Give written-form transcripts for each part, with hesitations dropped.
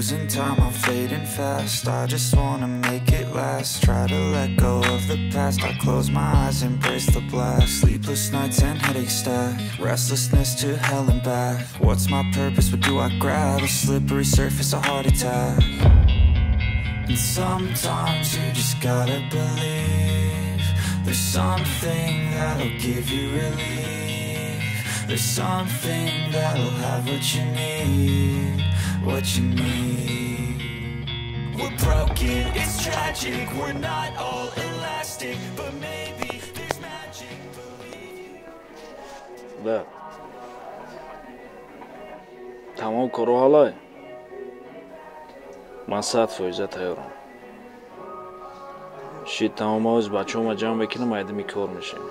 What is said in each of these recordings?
Losing time, I'm fading fast. I just wanna make it last. Try to let go of the past. I close my eyes, embrace the blast. Sleepless nights and headaches stack. Restlessness to hell and back. What's my purpose? What do I grab? A slippery surface, a heart attack. And sometimes you just gotta believe there's something that'll give you relief. There's something that'll have what you need. What you need. We're broken, it's tragic. We're not all elastic, but maybe there's magic. Да. Тамом коро ҳалай. Ман 100% тайёрам. Ши тамом оз бачаҳома ҷамъ мекунам, айдами кор мешем.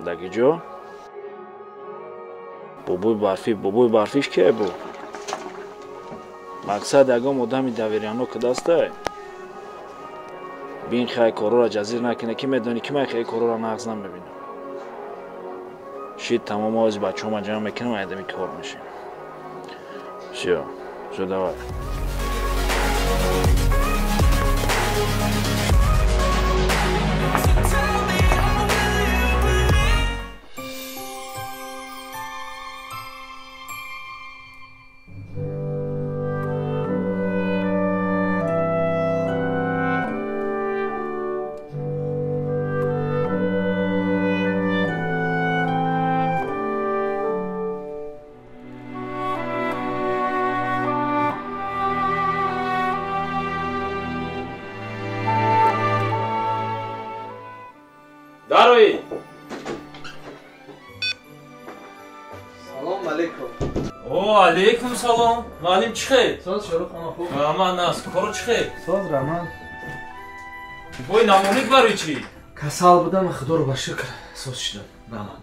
Даги ҷо? бобои барфиш ке бу? Мақсад ягон одами давиряно кадастай? Бин хай корора ҷазир накина, ки медони ки ман хай корора нағз намебинам. Шид тамом ози бачаҳома ҷамъ мекунам, айдами кор мешем. Всё, давай. Дарои. Салом алейкум. О, алейкум салом. Малим чӣ хел? Соз шорухона хуб. Раман аст. Коро чӣ хел? Соз Раман. Бой намонид барои чӣ? Касал будам, худоро ба шукр соз шудам. Раман.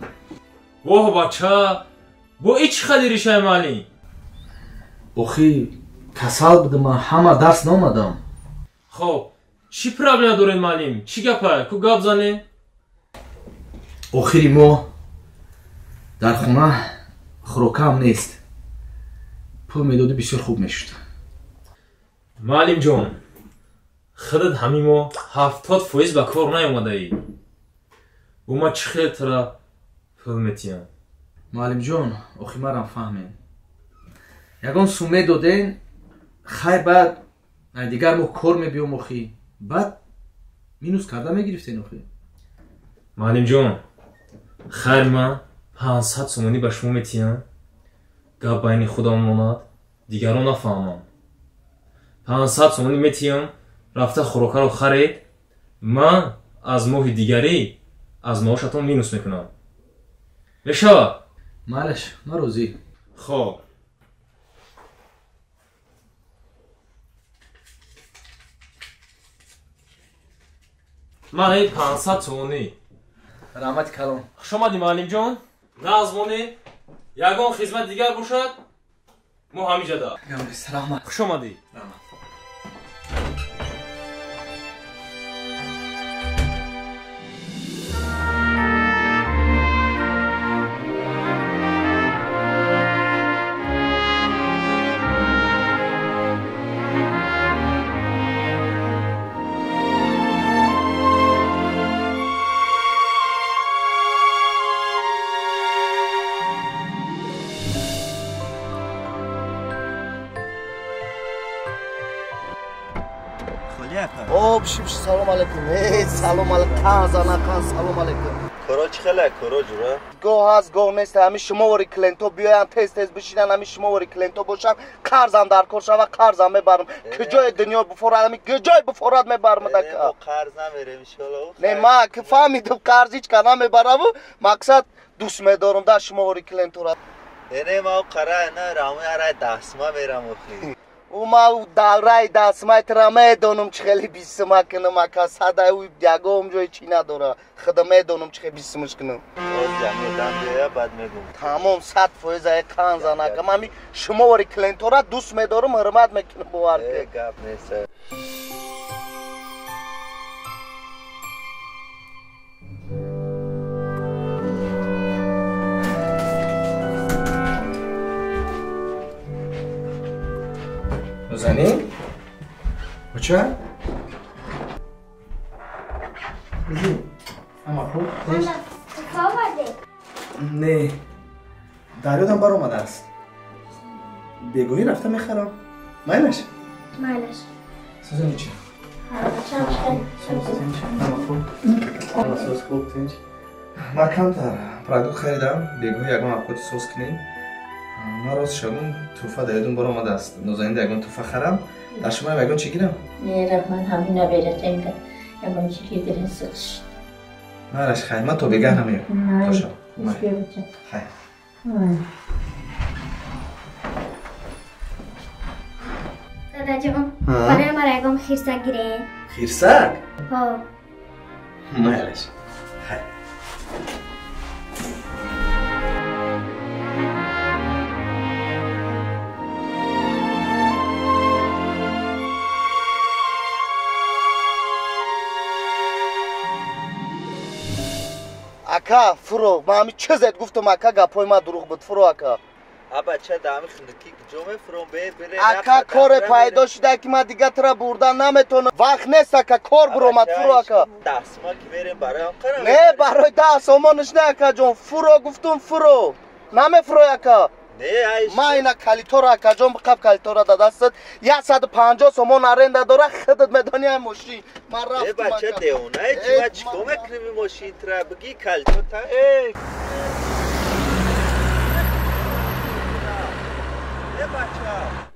Воҳ бача. Бо и чӣ хали ришаи малим? Охи касал будам, ҳама дарс наомадам. Хоб, чӣ проблема доред малим? Чӣ гапа? Ку гап занем? охири моҳ дар хона хӯрокаам нест. пул медодӣ бисёр хуб мешуд. Малим ҷон, худат ҳамин моҳ 70% ба кор наомадаӣ. бо ма чӣ хел тара пул метиҳам? муаллимҷон, охи марам фаҳмем. ягон сум медоден, хайр баъд дигар моҳ кор мебиём охи. баъд минус карда мегирифтен охи. Малим ҷон, хайр ман 500 сомонӣ ба шумо метиҳам. гап байни худам монад, дигарон нафаҳмам. 500 сомонӣ метиҳам, рафта хӯрокаро харед. ман аз моҳи дигарӣ аз маошатон минус мекунам. мешавад? маълиш, ман розӣ. хоб. ман 500 сомонӣ. раҳмати калон. хуш омадӣ муаллим ҷон. нағз монед. ягон хизмат дигар бошад, мо ҳамиҷада. раҳмат. хуш омадӣ. раҳмат. Bişmiş salam aleyküm. Hey salam aleyküm. Kanzana kan salam aleyküm. Koro çıkala koro jura. Go has go nest hami shuma vori klento biyan tez bishinan hami shuma vori klento boshan qarzam dar korshava qarzam mebarim. Kujoy dunyo bu forad hami kujoy bu forad mebarim daka. O qarz namerem inshaallah. Ne ma ki fahmidim qarz hich kana mebaram. Maqsad do'st medorim da shuma vori klento ra. Ene ma qara na ramu ara dasma meram oxi. Uma davray dasmay tramay donum chkheli bisma kinam akasada u yagom joy chi nadora khidmay donum chkhe bismish kinam oz jami dam ya bad megum tamom 100% ay kanzana kamami shuma vori klentora dus medorum hurmat mekinam bu arke gap nesa نازنین؟ بچه؟ اما خوب؟ نه دریادم بر آمده است بگویی رفته میخرم مایلش؟ مایلش سوزنی چی؟ اما سوز خوب تینج ما کمتر پرادوک خریدم بگویی یکم افکوت سوز کنیم ما راست شدون توفه دایدون بر آمده است نازنین دیگون توفه خرم در شما یکم چی گیرم؟ نه رب من همین نبیرت اینگه یکم چی گیرین سخش مایلش خیلی من تو بگه نمیم نه بیا بچه خیلی دادا جان برای ما رقم خیرسک گیره خیرسک؟ ها مایلش خیلی اکا فرو ما همی چه زد گفتم اکا گپای ما دروغ بود فرو اکا بچه دامی خندکی جمعه فرم بره اکا کار پیدا شده که ما دیگه ترا بردن نمیتونه وقت نیست اکا کار برومد فرو اکا دستما که بریم برای هم قرم نه برای 10 سامانش نه اکا جون فرو گفتم فرو نمی فرو اکا نه ایش ما اینا کلیتو را اکا جون بقب کلیتو را داده است 150 سامان ارنده داره خودت میدانی های ماشین من رفتم بچه اکا دیونه چی ما چیکو میکنیم ماشین ترا بگی کلتو تا ای بچه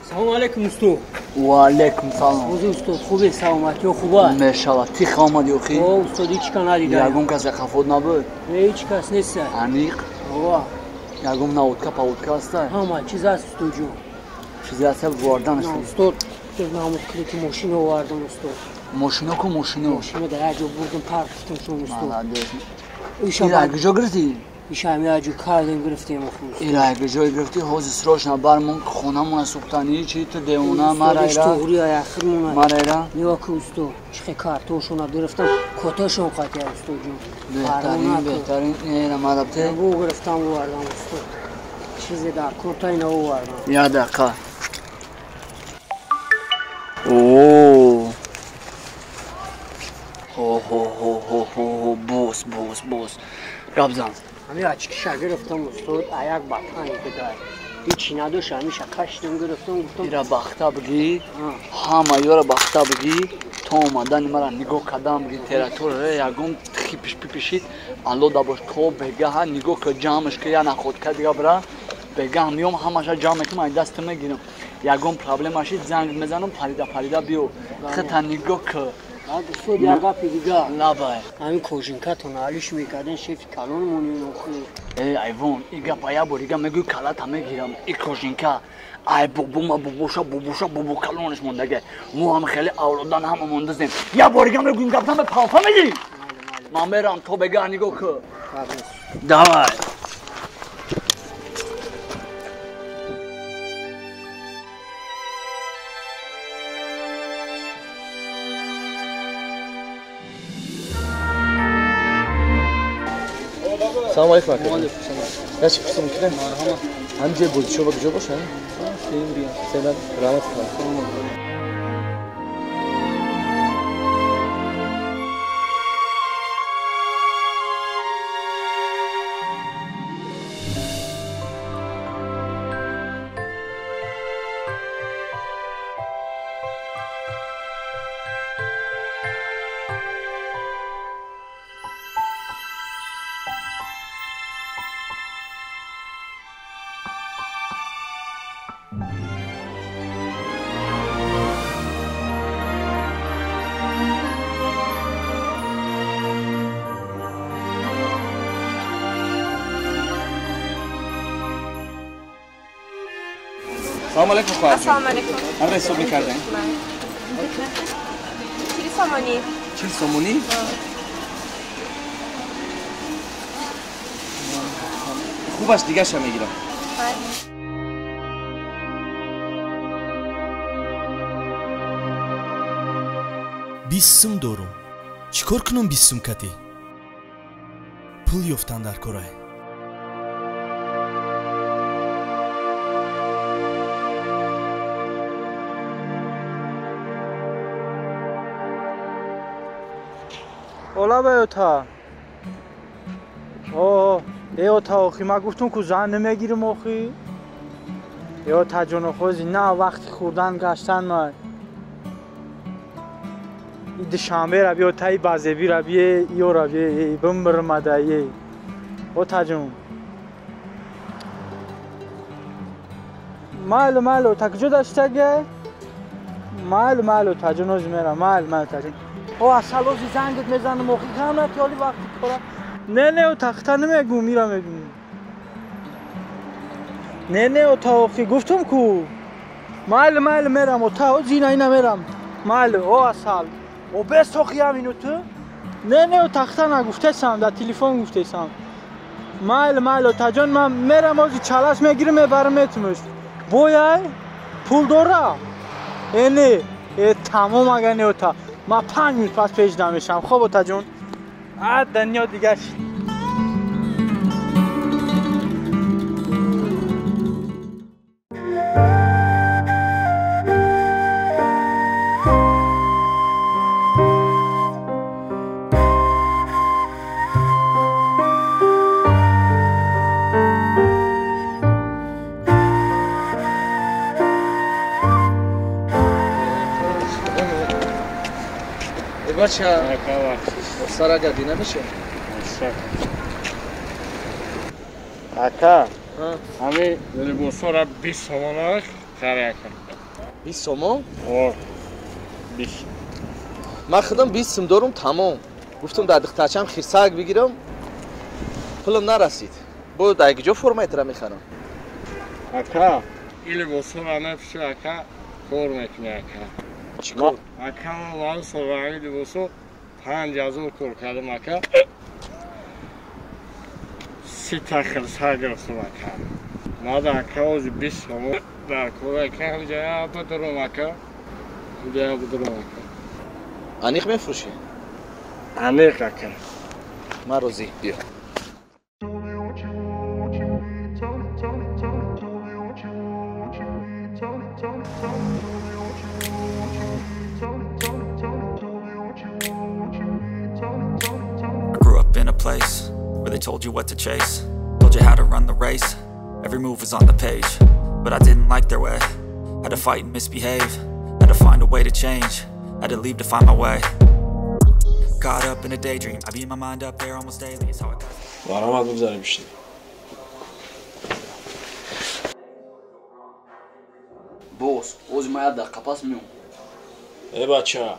سلام علیکم استاد. و علیکم سلام. روز استاد خوبه سلامتی و خوبه؟ ماشاءالله تیخ آمدی و خی؟ او استاد هیچ کار ندیدم. یگون کسی خفود نبود؟ نه هیچ کس نیست. انیق؟ آوا. یگون ناودکا پاودکا است؟ همه چیز است استاد جون. چیزی است واردن است. استاد نامو کلیت ماشین آوردم استاد. ماشینا کو ماشینو؟ ماشین در اجو بردم پارک کردم شون استاد. ایرا کجا گرفتی؟ ایش همه اجو کردیم گرفتیم خوب. ایرا کجا گرفتی؟ حوض سروش نبرمون خونمون سوختنی چی تو دیونا مرا ایرا؟ استوری آخرمون. مرا ایرا؟ نیا که استاد چه کارتوشون گرفتم کتاشون قاطی استاد بهترین جون. بهترین ایرا مادبته؟ بو گرفتم آوردم استاد. چیزی در کتا اینا آوردم. یا دقیقا. اوه هو هو هو هو هو بوس بوس بوس رابزان همه اچکیشا گرفتم استاد ایک بطنی بدای هیچی نداشت همیشه کشتم گرفتم گفتم ایرا باختا بگی همه یورا باختا بگی تو اومدن مرا نگاه کردم بگی تراتور یگم خیپش پیپشید الو داباش تو بگه ها نگاه که جامش که یا نخود که دیگه برا بگه همیوم همشه جامه که من دست میگیرم یگم پرابلم هاشید زنگ میزنم پریدا بیو خطا نگاه که استاد یگا پیگا لابای همین کوژینکاتون حالیش میکردن شیف کالونمون اینو ای ایوون ایگا پایا بوریگا میگو کالات همه گیرم ای کوژینکا ای بوبوشا بوبو کالونش موندگه مو هم خیلی اولادان هم موندزیم یا بوریگا میگو این گفتم به پاپا میگی من میرم تو بگه نگو که داوای سلام علیکم. نه چی پسیم کنه؟ همینجای بودشو با کجا باشه؟ سیم بیا. سلام رحمت کنم. سلام علیکم خواهر جان. السلام علیکم. هر حساب می‌کردین؟ 40 سومانی. 40 سومونی؟ خوب است دیگه شم میگیرم. بیستم دارم. چیکار کنم بیستم کتی؟ پول یافتن در کاره. اولا به اوتا. اوه ای اوتا آخی ما گفتم که زن نمیگیرم آخی. ای اوتا جون خوزی نه وقتی خوردن گشتن ما. ای دشنبه را بیا تای بازبی را بیا ایو را بیا بمبر مدایی. اوتا جون. مال اوتا کجا داشته گه؟ مال اوتا جون از میرم مال اوتا جون. او اصلا روزی زنگت میزنه موقعی کم نتیالی وقتی کارم نه او تخته نمیگو میرم نه او تاخی گفتم کو مال میرم او تا زینا اینا میرم مال او اصلا او بس تاخی هم اینو تو نه او تخته نگفته سم در تلفن گفته سم مال او تا جان من میرم اوزی چالش میگیرم میبرم اتمش بویای پول داره اینه تمام اگه نه او تا ما 5 minut پس پیش دمشم خب اوتا جون دنیا دیگه بچه سر گردی نمیشه اکا همین لباسا را 20 سومن خرید کن 20 سومن؟ آه 20 من خودم 20 سوم دارم تمام گفتم در دخترچم خیرسک بگیرم پولم نرسید بود اگه جو فرمایت را میخرم اکا این لباسا را نفشه اکا کار میکنی اکا چیکار؟ اکا وان سواری لباسا 5000 کار کردم اکا 30 تا خرسک گرفتم اکا ما در اکا از 20 سومن در کار اکا جای بدرم اکا جای بدرم اکا انیق میفروشی؟ انیق اکا من روزی بیا Place where they told you what to chase, told you how to run the race, every move was on the page, but I didn't like their way, had to fight and misbehave, had to find a way to change, had to leave to find my way, caught up in a daydream, I beat my mind up there almost daily, it's how I got وارم بگذاریم بیشتر بوس اوز ما یاد قپاس میون ای بچه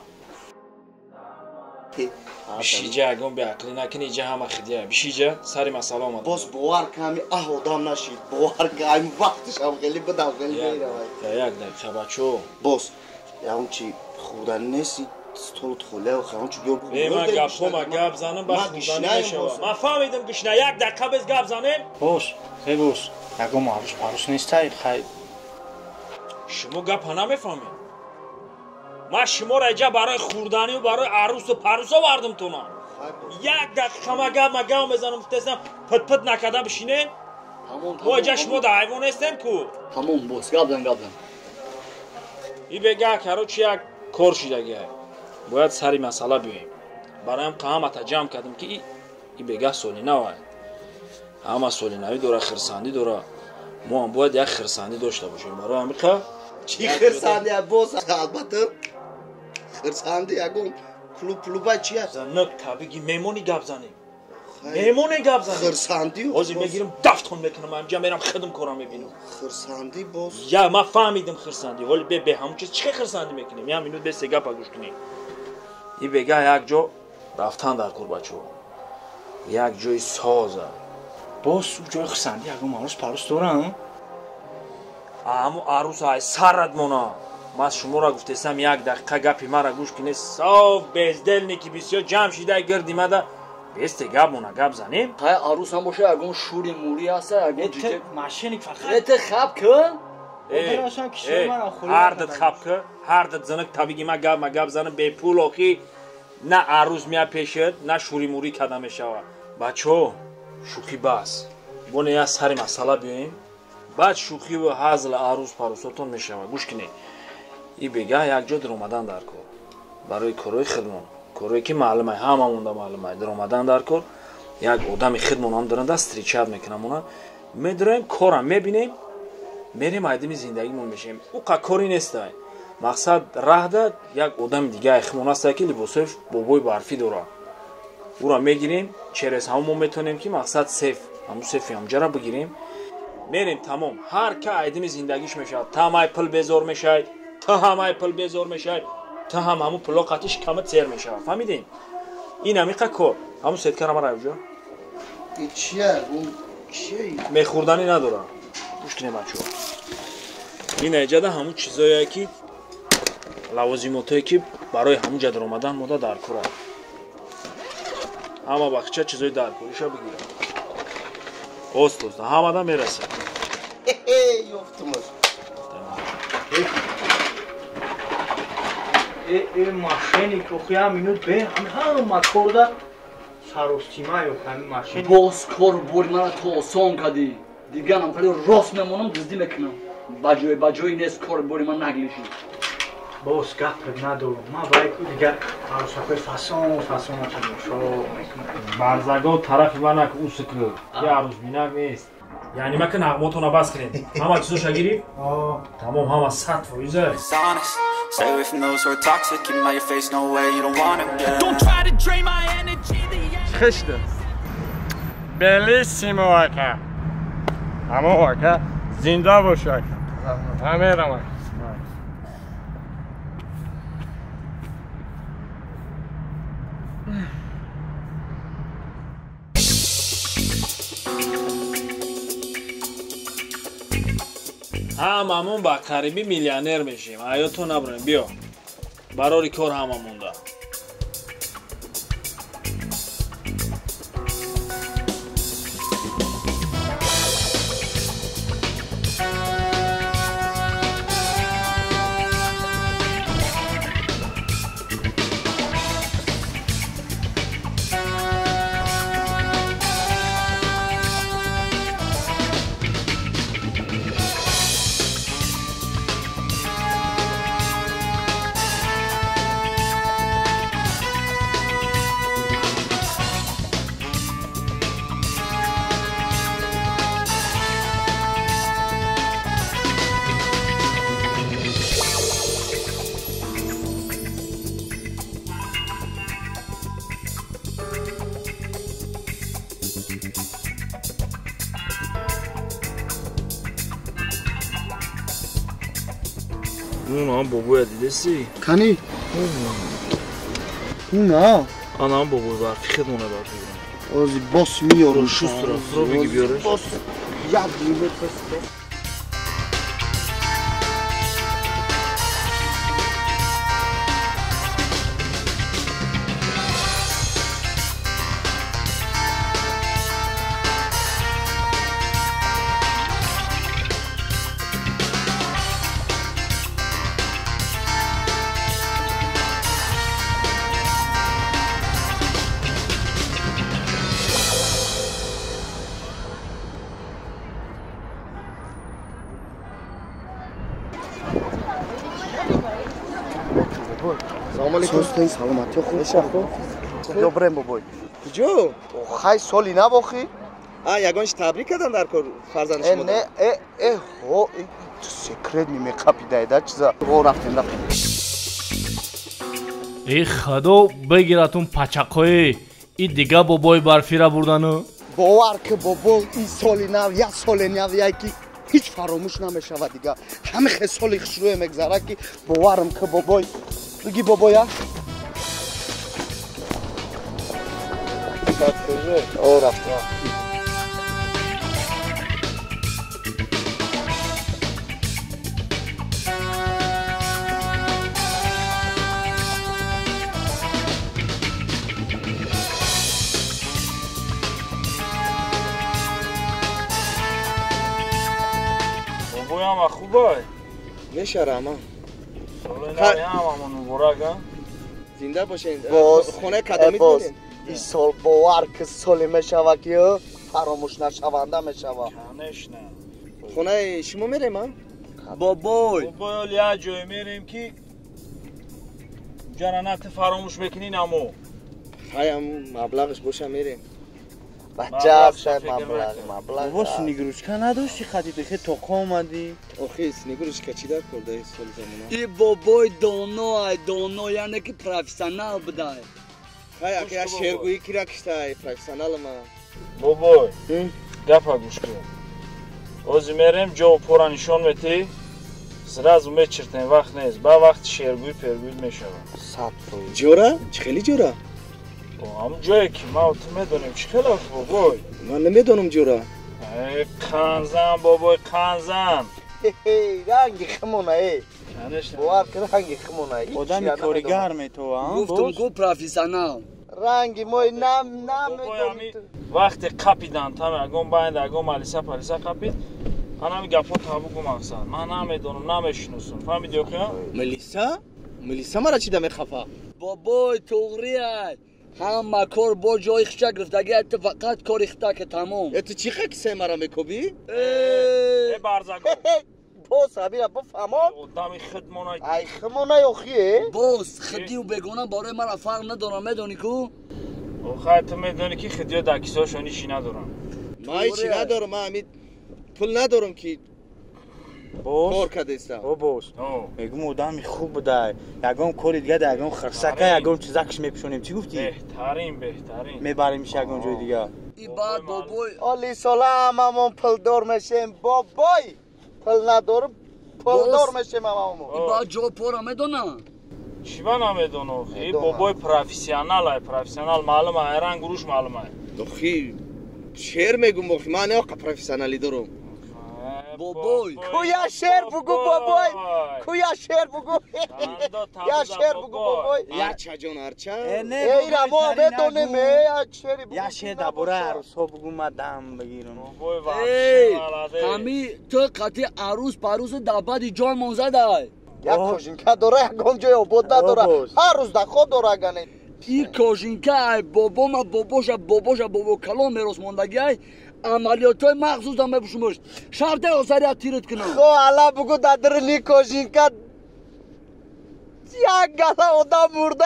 بیشیجه اگم به عقلی نکنی جه همه خیلیه بیشیجه سری مسئله آمده باز باور کمی آدم نشید باور کمی وقتش هم خیلی بدم خیلی میره یک دقیقه بچه باز اون چی خوردن نیستی ستولت خوله و خواهان چی بیار بگم من گپ زنم با خوردن نمیشه من فهمیدم گشنه یک دقیقه بز گپ زنم باز ای باز اگم عروس نیستی خیلی شما گپ نمیفهمید من شما را اینجا برای خوردنی و برای عروس و پروسا وردم تو من یک دقیقه ما گپ بزنم فتستم پت نکده بشینه و اینجا شما در حیوان هستن کو تمام بوس گپ زن ای بگه کرو چی یک کار شدگه باید سری مسئله بیاییم برایم قامت جمع کردم که ای بگه سولینه باید همه سولینه‌ای داره خرسندی داره ما هم باید یک خرسندی داشته باشیم برای امریکا چی خرسندی باز البته خرسندی اگم کلوبای چی هست؟ نک بگی میمونی گپ زنیم میمونی گپ زنیم خرسندی بازی میگیرم دفتون میکنم اینجا میرم خدم کارم میبینم خرسندی باز یا ما فهمیدم خرسندی ولی به همون چیز چه خرسندی میکنیم یا مینوت به سگا پگوش کنیم این بگه یک جا رفتن در کور بچه یک جای سازه باز جای خرسندی اگم هنوز پروس دارم аму арусай сарат мона мас шуморо гуфтесам як дақиқа гапи мара гӯш кине соф безделники бисёр ҷамъ шида гирдимада бесте гап мона гап занем қай арусам боша ягон шури мури аста ягон ҷиҷек машини фақат эте хаб кун ҳардат хаб ку ҳардат занак табиги ма гап занам бепул охи на арус мия пешад на шури мури када мешава бачо шӯхӣ бас боне я сари масъала биёем баъд шӯхиву ҳазл арус парусотон мешава гӯш кине и бега якҷо даромадан дар кор барои корҳои хидмон корҳое ки маълумай ҳамамонда маълумай даромадан дар кор як одами хидмонам даранда стричат мекунам она медураем корам мебинем мерем айдами зиндагимон мешавем уқа кори нестай мақсад раҳда як одами дигаи химон астае ки либосои бобои барфӣ дорад ура мегирем через ҳамон метонем ки мақсад сеф ҳамун сефи ҳамҷара бигирем мерем тамом ҳар ка айдами зиндагиш мешавад та ҳамаи пул безор мешавад та ҳамаи пул безор мешавад та ҳамун пуло қатиш кама цер мешавад фаҳмидем ин ҳамиқа кор ҳамун сеткара мара ҷо мехӯрдани надорад гӯш кине бачо ин аҷада ҳамун чизое ки лавозимотое ки барои ҳамун ҷа даромадан мода дар кора ҳама бахча чизои даркориша бигира остозда ҳамада мерасад машини кухи ҳаминут бе ҳама корда саростима ё ҳамин машини боз кор бори мара то осон кадӣ дигар нам хали рост мемонам дуздӣ мекунам ба ҷои нест кор бори ман наглиши боз гапе надорам ма байку дигар арусакои фасон барзаго тарафи манак уск ки арузбинак нест яъни мака нағмотона бас кунем ҳама чизоша гирифт тамом ҳама 100%. Stay away from those who are toxic. Keep them out your face, no way, you don't want it, yeah. Don't try to drain my energy. Khishda. Bellissimo aka. Amo aka. Zinda boshak. Hamerama. ҳамамон ба қарибӣ миллионер мешем ҳаёто набурем биё барори кор ҳама монда Унам бобоя дидеси? Кани? Уна? Анам бобой барфи хидмона барфи. Ози бос миёрам. Шустра, фробиги биёраш. Бос. Як билет песто. Состен саломати худша хуб. Добрем бобой. Куҷо? Хай соли навохи? ягонш табрик кардам дар кор фарзанди шумо. Не, хо, секрет мекапидай да чиза. Во рафтем. Хадо бигиратун пачақои и дига бобои барфира бурдану. Бовар ки бобо ин соли нав, я соли нав яки ҳеҷ фаромӯш намешавад дига. Ҳами хесоли хушрӯе мегзара ки боварам ки бобой Дуги бобоя. О, рафта. همه خوبه میشرم همه مبارک زنده باشین خونه کدامی دارین این سال باور که سالی میشوه که فراموش نشونده میشوه کنش نه خونه شما میریم ها؟ بابای یه جای میریم که جرانت فراموش بکنین امو خواهیم مبلغش باشه میریم بچه شاید مبلغ بابا سنیگروشکا نداشتی خطی خیلی توقع آمدی آخه سنیگروشکا چی در کرده ای سال زمانه ای بابای دانو یعنی که پروفیسیونال بدای خواهی اگه شیرگویی کی را کشته پروفیسیونال ما بابای گفا گوش کن اوزی میریم جو پورا نشون میتی سراز میچرتین وقت نیست با وقت شیرگوی پرگوی میشود جورا؟ چه خیلی جورا؟ همون جایی که ما تو میدونیم چی خلاف بابای من نمیدونم جورا کنزن بابای کنزن رنگی خمونه باور که رنگی خمونه آدمی کارگر می تو گفتم گو پروفیسیونال رنگی مای نمیدونم وقتی قپیدن تمام اگم باید اگم مالیسا پالیسا قپید هنمی گپا تابو گو مقصد من نمیدونم نمیشناسم فهمیدی که ملیسا مرا چی دمی خفا بابای توغریه همه کار با جای خشک گرفت اگه تو فقط کار اختا که تمام تو چی خکسه مرا میکوبی؟ ای برزگو بوس هبیره بفهمان دمی خدمونای ای خدمونای اخیه بوس خدی و بگونه برای من فرق ندارم میدونی کو؟ اوخه تو میدونی که خدی و دکیساشونی چی ندارم ما هیچی ندارم من همین پول ندارم که کار کرده استم بابوس میگم آدمی خوب بوده یگم کاری دیگه ده یگم خرسکه یگم چیزکش میپشونیم چی گفتی؟ بهترین میبریمش یگم جای دیگه ای بعد بابای آلی سلام همون پل دار میشیم بابای پل ندارم پل دار میشیم همون ای بعد جو پورا میدونم چی با نمیدونم ای بابای پروفیسیونال معلومه ایران گروش معلومه دخی شعر میگم بخی من نه پروفیسیونالی دارم بابای کویا شعر بگو بابای کویا شعر بگو یا شعر بگو بابای هرچه جان هرچه ای روا بدونم یا شعر دبوره عروسا بگو من دم بگیرم همی تو قطعی عروس پروس دبادی جان منزه دای یک کوژینکا داره یکم جای عبود داره هر روز در خود داره گنه این کوژینکا بابا ما بابا کلام میروس موندگی عملیاتای مخصوص هم بپوشمش شرطه آسری تیرت کنم خو حالا بگو دادرنی کوژینکا یک گله آدم مرده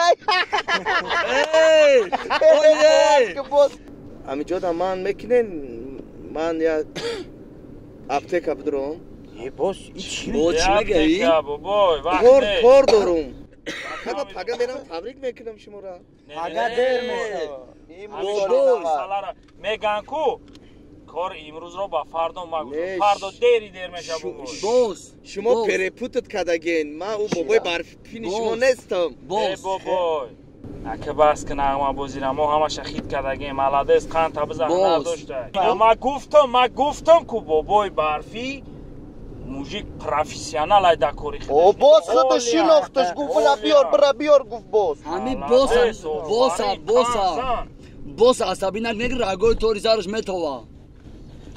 امی جادا من میکنین من یا اپتیک بدرم باش چی میگی؟ کار دارم خدا پگه میرم تبریک میکنم شما را پگه دیر میگن کو کار امروز رو با فردا مگو فردا دیر میشه بوس شما پرپوتت کدگین من او بابای برفینی شما نیستم بابای اگه بس که نغمه بازیرم ما همه شخید کدگین ملادست قند تا بزن نداشته ما گفتم که بابای برفی موجیک پروفیسیونال ای دکوری خیلی باز خود شناختش گفت برا بیار گفت باز همی باز عصبی نگه رگوی توری سرش میتوه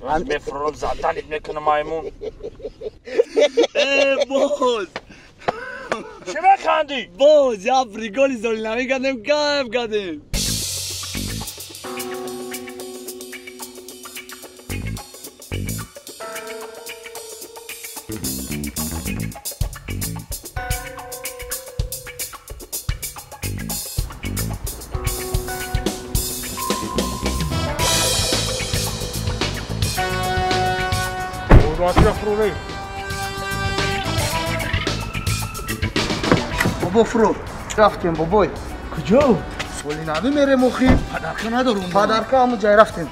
من بفرم زدنیت میکنه مایمون باز چی بخندی؟ باز یا فریگولی زوری نمی کردیم کف کردیم بابا فرو رفتیم بابای کجا؟ سولی نبی میره مخی پدرکه ندارم پدرکه همون جای رفتیم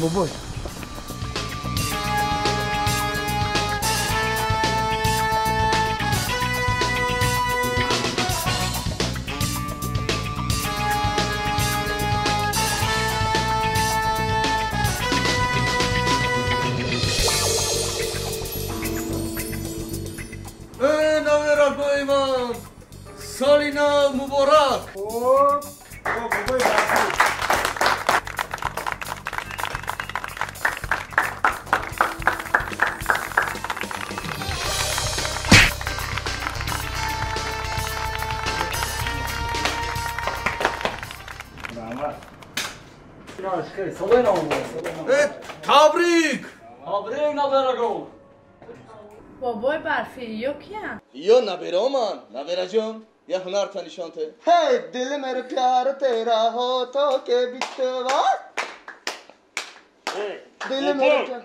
بابای سالینا مبارک تبریک تبریک نبرگو بابای برفی یا کیم؟ یا نبیره من نبیره جان یه هنر تا نشان ته هی دل میرے پیار تیرا ہو تو که بیتوا دل میرے پیار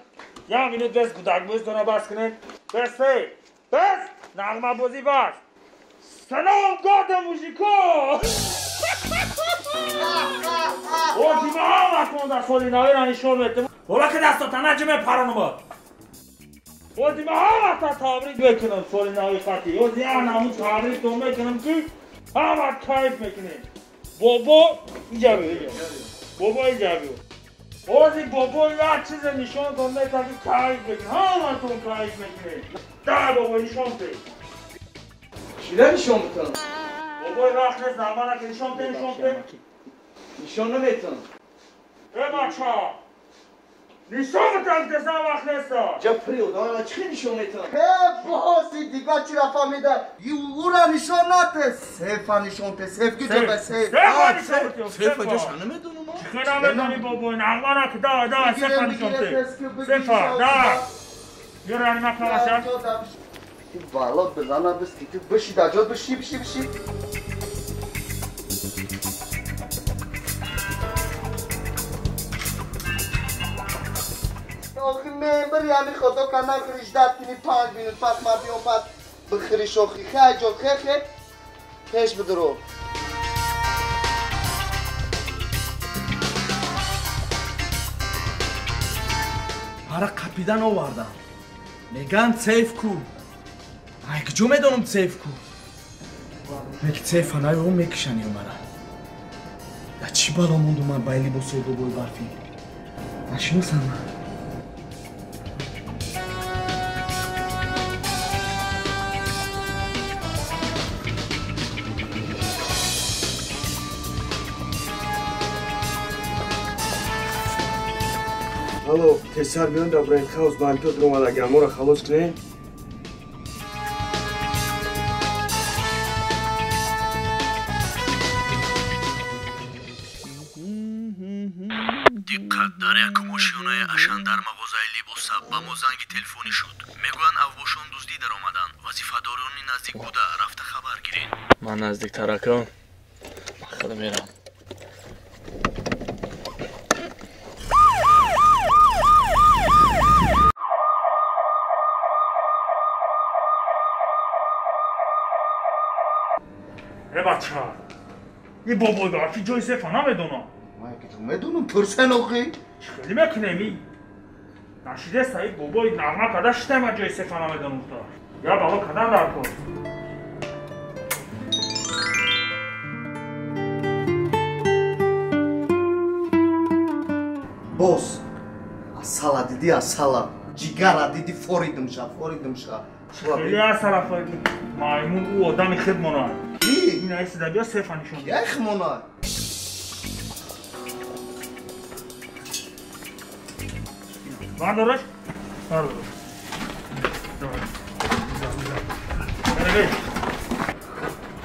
یا minut بس گودک بوز دونا باز کنه بس نغمه بازی باز سلام گاد موزیکا او دیمه ها مطمئن در سالی نوی را نشون میتیم اولا که دستا نجمه پرانو با او دیمه ها وقتا تبریک بکنم سالی نوی خطی او زیان همون تبریک تو میکنم که همه کایف میکنیم بابا اینجا بیو بابا اینجا بیو اوزی بابا یه چیز نشون کنده تا که کایف بکنیم همه تون کایف میکنیم در بابا نشون پی چیله نشون بکنم بابای وقت نیست نمانه که نشون پی نشون نمیتون بچه ها نشون بکنم که زن وقت نیست جفری او دامه چی نشون میتون باسی دیگه چی را فهمیده او را نشون نته سیفا نشون ته سیف گیجا به سیف سیفا جاشا نمیدونم چی نمیدونی بابای نمانه که دا سیفا نشون ته سیفا دا یه رانی مکنم اصلا والا بزنم بستی تو بشی در جاد بشی آخی ممبر یعنی خدا کنم خریش در کنی 5 minut پس ما بیام پس بخریش آخی خیلی جا خیلی پیش بدرو برا قپیدن آوردم میگن سیف کو ای کجا میدونم سیف کو میگه سیف هنای اون میکشنی مرا یا چی بالا موندو من بایلی با سوگو بای برفی نشناسم من Алло, тесар биён да бренд хаус банкот омада гамора халос кунем. диққат дар як мошинаи ашан дар мағозаи либоса ба мо занги телефонӣ шуд мегӯянд аввошон дуздӣ даромаданд вазифадорони наздик буда рафта хабар гиред ман наздиктаракам худ мерам بچه ها این بابای برفی جای سیفا نمیدونم من که تو میدونم پرسن آخی خیلی میکنم این نشیده سعید بابای نغمه کده شده من جای سیفا نمیدونم یا بابا کدن در کن بوس اصلا دیدی اصلا جیگر دیدی فوریدم شا خیلی اصلا فایدی مایمون او آدم خدمانه این ایسته ده بیا سیفا نشون یه خمانه بردارش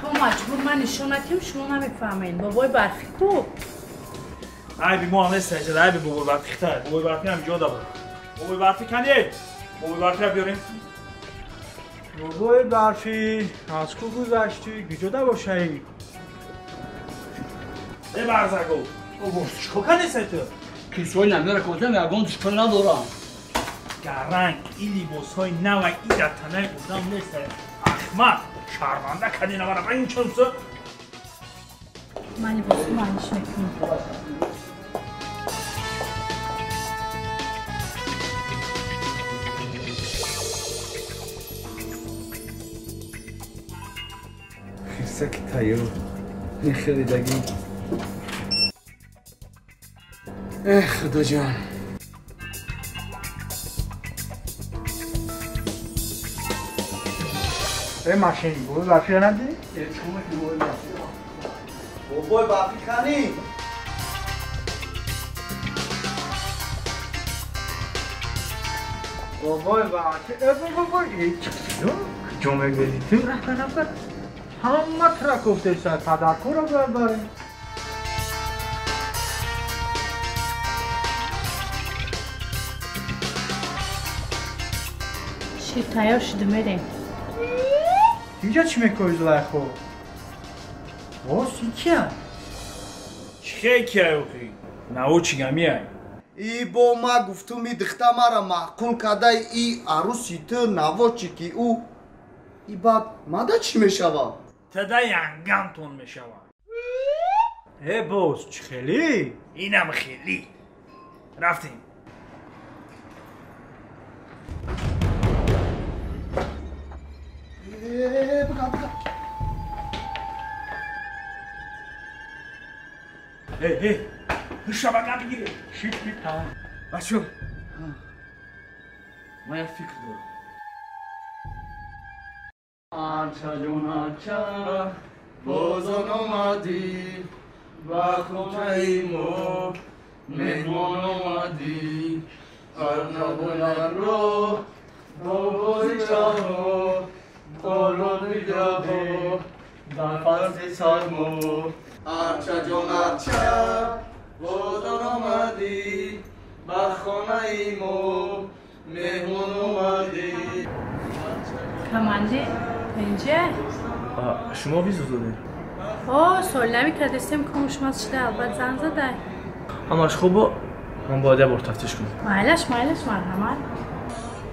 تو مجبور من نشون ندیم شما نمیفهمین بابای برفی کو ای بی ما هم نیست اینجا ای بی بابای برفی خیلی بابای برفی هم جا داره بابای برفی کنی بابای برفی رو بیاریم بابای برفی از کو گذشتی گیجا دا باشایی ای برزگو بابا چکو کنی سیتو کسوی نمیره کدام یکون دشکل ندارم گرنگ این لیباس های نو ای دتنه بودم نیست احمد شرمنده کنی نماره با این چونسو من لیباس معنیش میکنم خیرسکی تایو این خیلی دگی خدا جان ای ماشین بابای برفی ندی؟ بابای برفی کنی بابای برفی بابای کجا میگردی تو رفت همه ترک افته شد تدکر رو برباریم چی تیار شده میریم. اینجا چی میکنی زلیخو؟ باز کیه؟ چه کیه اوخی؟ ناو چی گمیه؟ ای با ما گفتم می دختر مرا معقول کدای ای عروسی تو نوا چی کی او ای بعد مادا چی میشود؟ تدا ینگمتون میشود. باز چی خیلی؟ اینم خیلی. رفتیم. بگا شبکه بگیره. شیت تمام. بچه من یک فکر دارم. آنچه جون آنچه بازان اومدی و خونهایمو مهمان اومدی ارنبونن رو بابوی جاهو قولون بیجاهو در فرض سالمو آنچه جون آنچه بازان اومدی و خونهایمو مهمان اومدی کمانده اینجا؟ شما ویزو داده؟ söylemi kadestem konuşması işte albat zanza da. Amaş خوبه من باید یه بار تفتیش کنم. معلش مرحمت.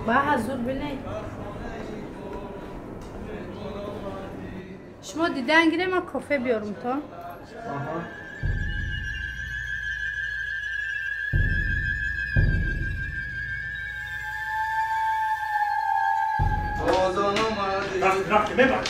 با حضور بله. شما دیدن گیره ما کافه بیارم تا. رفت ببر.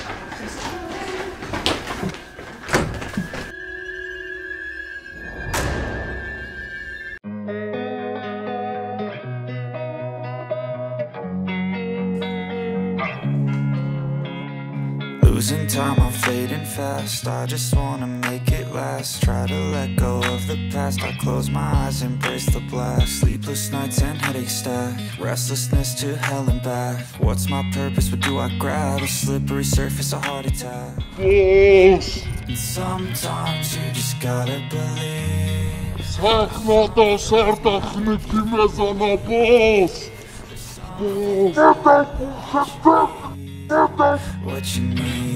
Losing time, I'm fading fast. I just wanna make it last. Try to let go of the past. I close my eyes, embrace the blast. Sleepless nights and headaches stack. Restlessness to hell and back. What's my purpose? What do I grab? A slippery surface, a heart attack. Yes. And sometimes you just gotta believe. Sakmada sardaxniki mezana boss. What you need.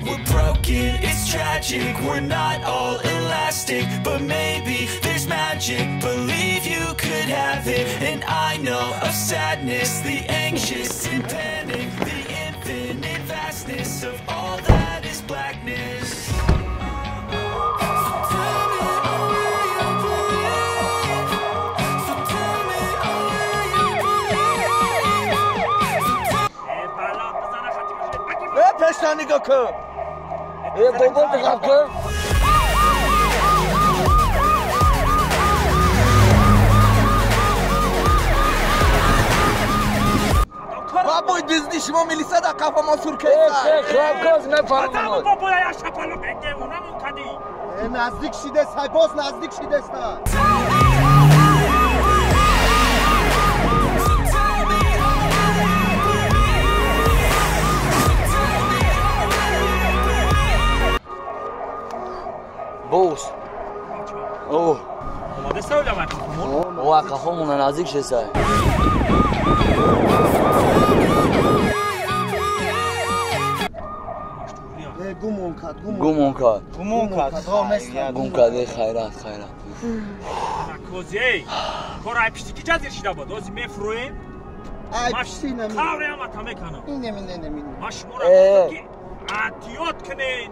We're broken, it's tragic. We're not all elastic, but maybe there's magic. Believe you could have it. And I know of sadness, the anxious and panic, the infinite vastness of all that is blackness. پشت نگاه کن بابا نگاه کن بابا دیزنی شما میلیسه در قفا ما سور کشتر خواب نفهمم بابا یا شپالو بگه اونمون کدی نزدیک شیده سای باز نزدیک شیده است بوس اوه اومده سولا من اوه قفامون نزدیک شده گمون کرد خیرات کوزی کورای پشتی جزیر شده بود اوزی میفرویم پشتی نمی کاری هم اتمه کنم اینه ماش مورا گفتم که عطیات کنین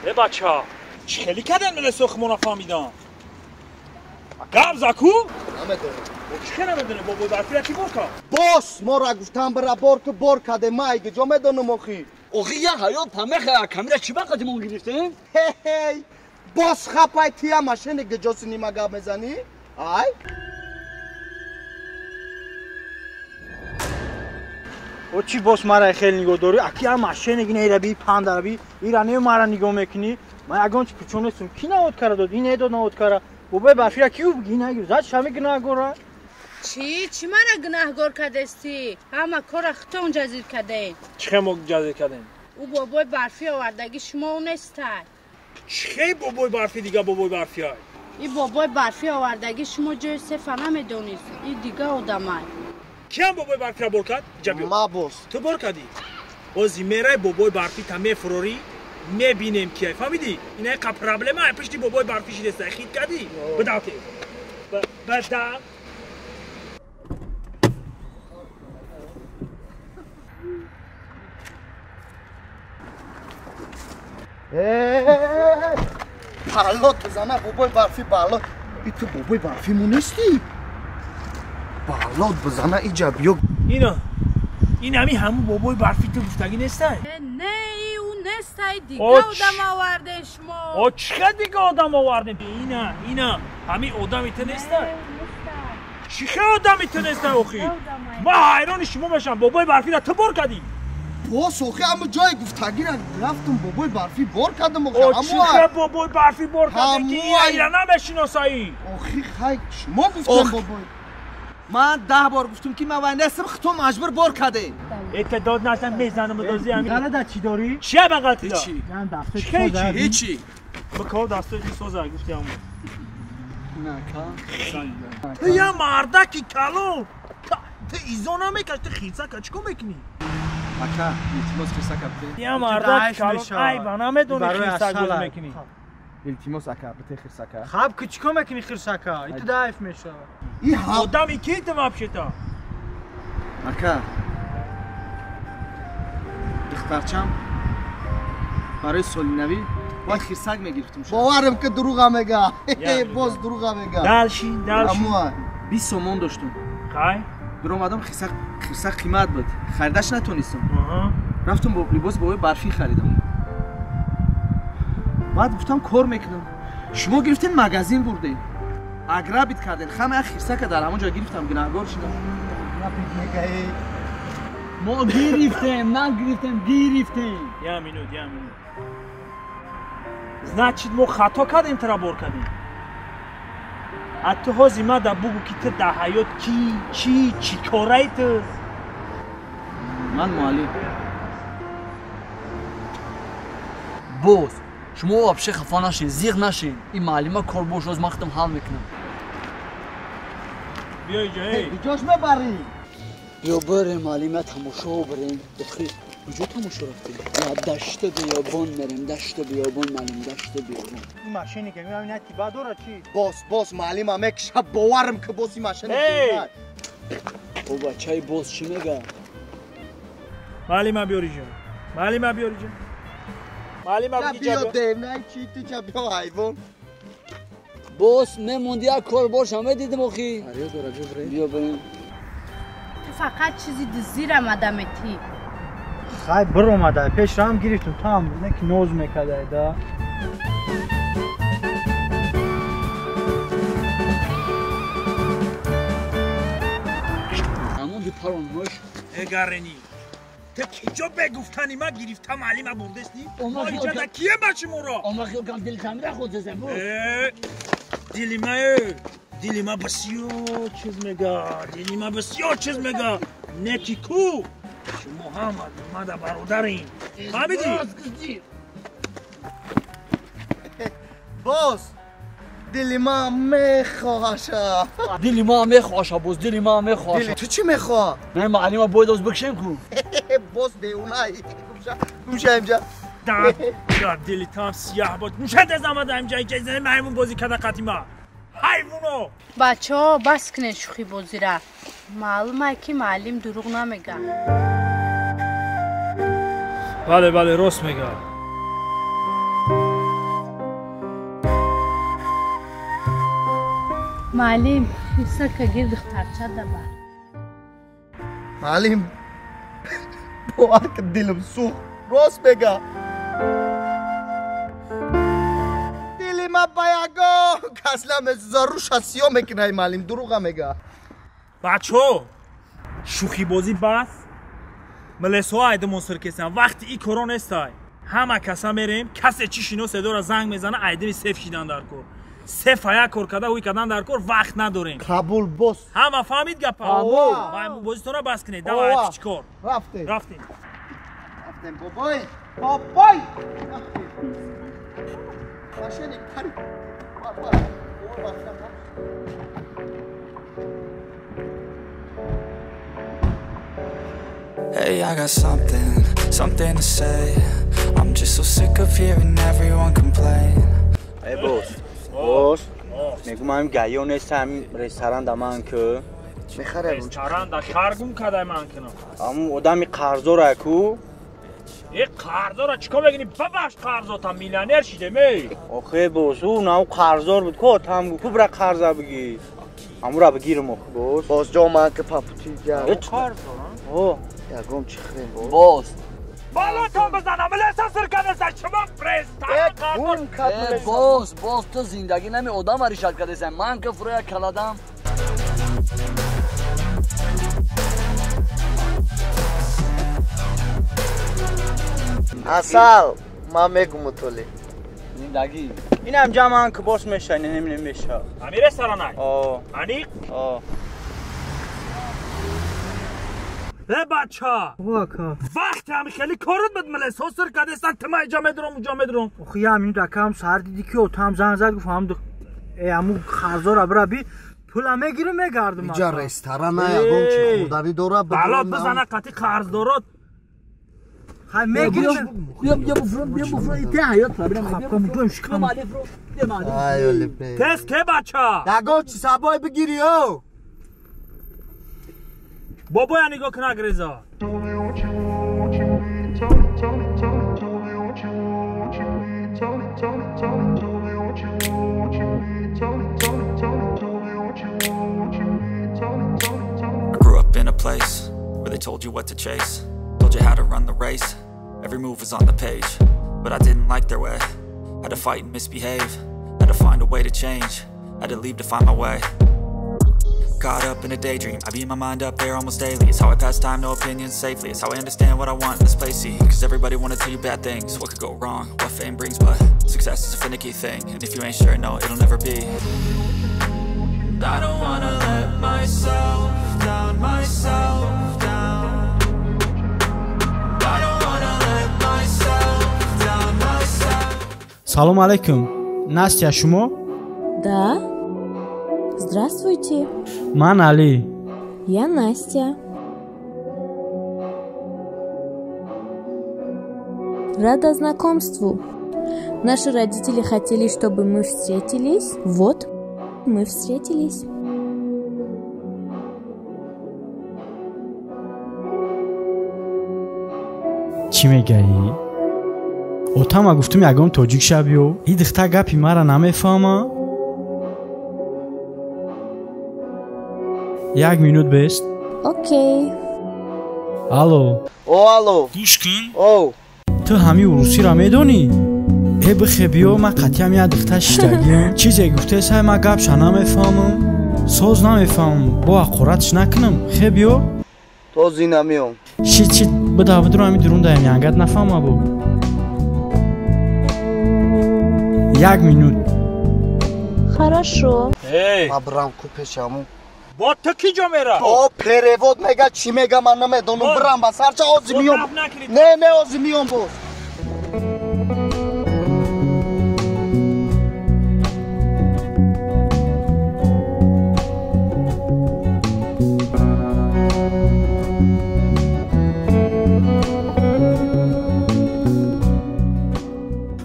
ای بچه ها چلی کدن من سخمونا فامیدان گب زکو؟ چه نمیدونه بابا برفیره چی برکا؟ باس ما را گفتم برا بار کده مایگه جا میدونم اخی اخی یا حیات پمه خیلی کمیره چی وقتی مون گرفتیم؟ هی باس خپای تیا ماشینه که جاسی نیمه گب میزنی؟ آی؟ او چی باس مرا خیلی نگاه داری اکی هم ماشین گینه ایرا بی پاند بی ایرانی مرا نگاه میکنی من اگه چی پچونستم کی نهاد کرد داد این ایداد نهاد کرد بابا برفی کیو بگی نگی زاد شمی گناه گورا چی مرا گناهگار کردستی همه کار خودتون جزیر کردین چه موقع جزیر کردین او بابای برفی آوردگی شما اون نیستای چه بابای برفی دیگه بابای برفی های این بابای برفی آوردگی شما جای صرفا نمیدونید این دیگه آدمای کیم بابای برفی را بر کرد؟ ما باز تو بر کردی بازی میره بابای برفی تا میفروری میبینیم که فهمیدی اینه که پرابلم های پشتی بابای برفی شده سخید کردی بداو که بداو بالات بزنه بابای برفی بالات ای تو بابای برفی مونستی بالات بزنه اینجا بیو این همی همون بابای برفی تو گفتگی نیستای نه اون نیستای دیگه آدم آورده شما چقدر دیگه آدم آورده اینا همی آدمی تو نیستای چیخه آدمی تو نیستای اوخی ما حیران شما بشم بابای برفی را تو بر کردی باس اوخی اما جای گفتگی را رفتم بابای برفی بار کردم اوخی چیخه بابای برفی بار کردم که اینا نمیشناسایی اوخی خیلی شما گفتم بابای من 10 بار گفتم که من نستم تو مجبور بار کرده اعتداد نزن میزنم و دوزی همین غلط چی داری؟ چیه بغلتی دا؟ من دسته هیچی بکاو دسته چی سوزه گفتی همون نکا یا مردکی کلو تو ایزو نمیکش تو خیلسه کچکو میکنی مکا التماس خیلسه کبته یا مردک کلو ای با نمیدونی خیلسه گوز میکنی التماس اکبته خیلسه که خب کچکو میکنی خیلسه که ایتو دایف میشه این آدمی کی تو مبشتا مکا دخترچم برای سولینوی باید خیرسک میگرفتم شد باورم که دروغ میگه باز دروغ میگه دلشین 20 سومون داشتم خای در اومدم خیرسک قیمت بود خریدش نتونستم رفتم با لباس بابای برفی خریدم بعد گفتم کار میکنم شما گرفتین مغازین بردین اگرابیت کردین خمه خیرسک در همون جا گرفتم گناهگار شدم ما گرفتیم یا минут значит мо хато кардем тара бор кардем а ту ҳози мада бугу ки ту дар ҳаёт чӣ кораи ту ман муаллим боз шумо вообще хафа нашин зиғ нашин ин муаллима кор бош оз ман худам ҳал мекунам биё иҷо иҷош мебарӣ биё барем муаллима тамошо барем охи کجا تماشا رفتیم؟ دشت بیابان بریم دشت بیابان معلوم دشت بیابان این ماشینی که میبینی تیبا داره چی؟ باز معلم هم یک شب باورم که باز این ماشینی که او بچه باز چی میگه؟ معلم بیاری جان معلم بیاری جان معلم بیا دیم چی تو چه بیا حیوان باز میموندی یک کار باش همه دیدم اخی آره داره بیا بریم تو فقط چیزی دزیر آمدمتی خای بر اومده پیش رام گرفتم تام نه که نوز میکرده دا همون دی پرونوش اگرنی تو کجا بگفتنی ما گرفتم معلم بردستی ما اینجا دا کیه بچه مورا اما خیلی کم دل تمیره خود زن بود دلی ما بسیار چیز میگه نکی کو شما هم ما دا برادرین فهمیدی؟ باز دلی ما میخواهشه دلی ما میخواهشه باز دلی ما میخواهشه دلی تو چی میخواه؟ نه معلم باید از بکشیم کو باز دیونایی گوشه اینجا در دلی تام سیاه بود گوشه دز آمده اینجا اینجا زنه میمون بازی کده قطیما حیوانو بچه ها بس کنه شوخی بازی را معلومه که معلم دروغ نمیگه بله راست میگه معلم خیسه که گرد اخترچه دبر معلم باور که دلم سوخت راست میگه دلی ما بایگو کسلم زروش هستیو میکنه معلم دروغ میگه بچه شوخی بازی بس ملسوها ایدمون سرکستن وقتی ای کورو نستای همه کسا میریم کسی چی شینو صدا را زنگ میزنه ایدمی سیف شیدن در کور سیف های کور کده هوی کدن در کور وقت نداریم قبول بوس همه فهمید گپا باید بوزیتون را بس کنید دوای پیچ کور رفتیم بابای ماشینی پری Hey, I got something to say. I'm just so sick of hearing everyone complain. Hey boss. میگم من گایو نیستم رستوران دمان که میخره رستوران دا کارگون کدای من کنم اما آدمی قرضو را کو ای قرضو را چیکار بگینی ببخش قرضو تا میلیونر شیده می آخه boss او نه قرضدار بود کو تام کو برا قرض بگی امو را بگیرم آخه boss جا من که پاپوتی جا اوه یگم چی خریم boss بالاتون بزنم ملسا سرکده سر شما boss تو زندگی نمی آدم ریشت کرده سن من که فروی کلادم اصل من میگم تولی زندگی این هم جمع که باس میشه نمیشه امیر سرانای انیق بچه وقتی همی خیلی کارت بد ملسا سرکده سن تمه ایجا میدرم اخی همین رکم سر دیدی که اتام زن زد گفت هم امو خرزا را برا بی پولا میگیره میگردم اینجا رستوران یگم چی خوداری داره بلات بزنه قطعی قرض دارد خیلی میگیره بیا بفرم ایتی حیات را برم تست که بچه یگم چی سبای بگیری او بابا یا نگاه کنه اگریزا I grew up in a place where they told you what to chase, told you how to run the race, every move was on the page, but I didn't like their way, had to fight and misbehave, had to find a way to change, had to leave to find my way. Caught up in a daydream, I beat my mind up there almost daily. It's how I pass time, no opinions safely. It's how I understand what I want in this place, see. Cause everybody wanna tell you bad things, what could go wrong, what fame brings. But success is a finicky thing, and if you ain't sure, no, it'll never be. I don't wanna let myself down, I don't wanna let myself down. Салом алейкум. Настя, шумо? Да. Здравствуйте. Ман Али. Я Настя. Рада знакомству. Наши родители хотели, чтобы мы встретились. Вот, мы встретились. چی میگی؟ اوتام گفتم یگم توجیک شبیو ای دختر گپی مرا نمیفهمه یک مینوت بست اوکی الو الو گوش کن تو همی روسی را میدونی؟ ای بخبیو ما قطعیم یک دختر شتگیم چیزی گفته سای ما گپش نمیفهمم سوز نمیفهمم با قراتش نکنم خبیو توزی نمیام چی بدا بدرو همی درون دایم ینگت نفهمه بو یک مینوت Хорошо. ما برام کوپشمو با تو کی جا میره؟ تو پریوود میگه چی میگه من نمیدونم برام با سرچه آزی میام نه آزی میام باز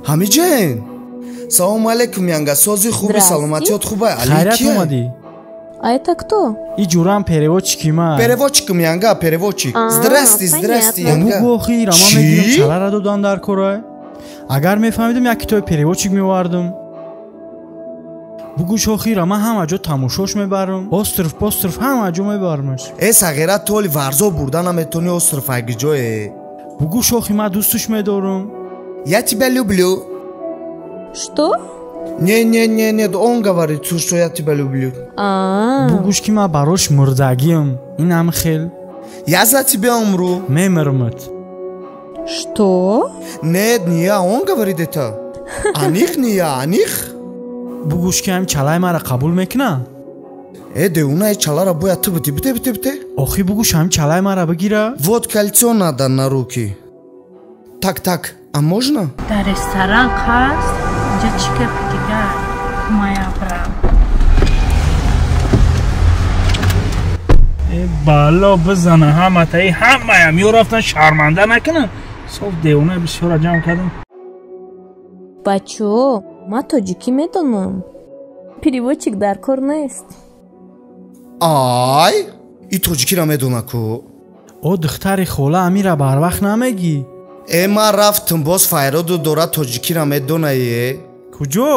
Хамиҷен, салому алейкум янга, сози хуби, саломатиёт хуба? Хайрат омадӣ. А это кто? И ҷурам переводчики ма. Переводчикам янга, переводчик. Здрасти, янга. Аму бохи рама мегирам чалара додан дар кора. Агар мефаҳмидам як китоби переводчик мевардам. бугӯ шохи рама ҳама ҷо тамошош мебарам. Остров ҳама ҷо мебарамаш. Сағира толи варзо бурда наметони остров аги ҷое. бугӯ шохи ма дӯстуш медорам. Я тебя люблю. Что? Не, он говорит, что я тебя люблю. бугӯш ки ма барош мурдагиам. Инам хел. Я за тебя умру. Мемермут. Что? Нет, не я, он говорит это. Аних не я, аних. Бугуш ки ҳам чалаи мара қабул мекуна? Деуна чалара бояд ту бити, бите. Охи бугуш ҳам чалаи мара бигира? Вот кольцо надо на руки. Так, а можно? Дар ресторан хаст, инҷа чӣ гапи дигар? Мая брам. бало бизана ҳаматаи ҳамаям ёрафтан шарманда накунам. Соф девона бисёра ҷамъ кардам. Бачо, ма тоҷикӣ медонам. Переводчик дар кор нест. Ай, и тоҷикиро медона ку. О духтари хола амира барвақт намегӣ? Ман рафтам боз Файроду дорад тоҷикиро медонае. Куҷо?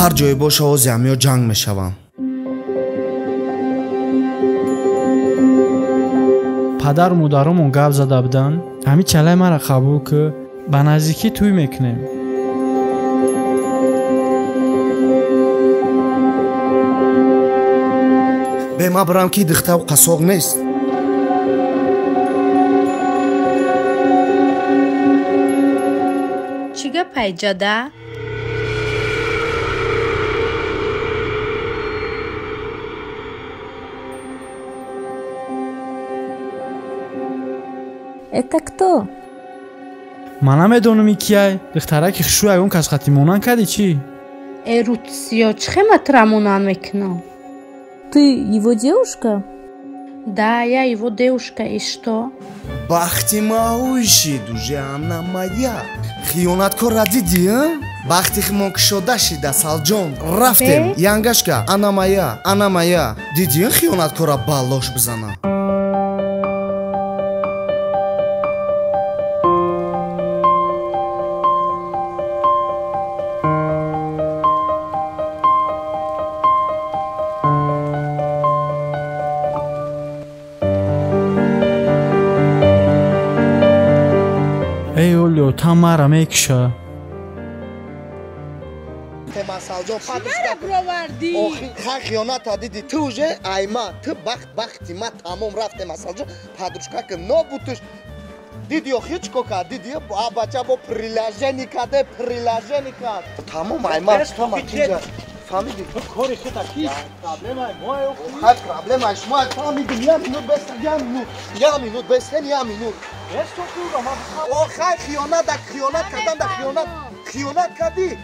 ҳар ҷое бош овози ҳамёҳо ҷанг мешавам. падару модарамон гап зада буданд. ҳамин чалаи мара қабул ку, ба наздикӣ тӯй мекунем. Бе ман барам ки духтар қасоқ нест. Чӣ гапай ҷада? Это кто? Ман намедонам кияй. Духтараки хушрӯ ягон кас хати монанд карди чӣ? Эрутсиё чӣ хематра монанд мекунам? Ты его девушка? Да, я его девушка, и что? Бахти маушид уже она моя. Хиёнаткора диди, а? Бахти химон кушода шида Салҷон. Рафтем. Янгашка, она моя. Диди хиёнаткора балош бизана. Эй, Олё, там мара мекуша. Масалҷон падишка проварди. Охи хиёната диди ту уже айма ту бахти ма тамом рафте Масалҷон падушка ки нобутуш. Диди охи чико кад диди бача бо приложение каде тамом айма тама тинҷа фамиди кори хита ки проблема моё хат проблема шумо фамиди я минут бестан я минут бестан я минут охай хиёнат кардам да خیانت کردی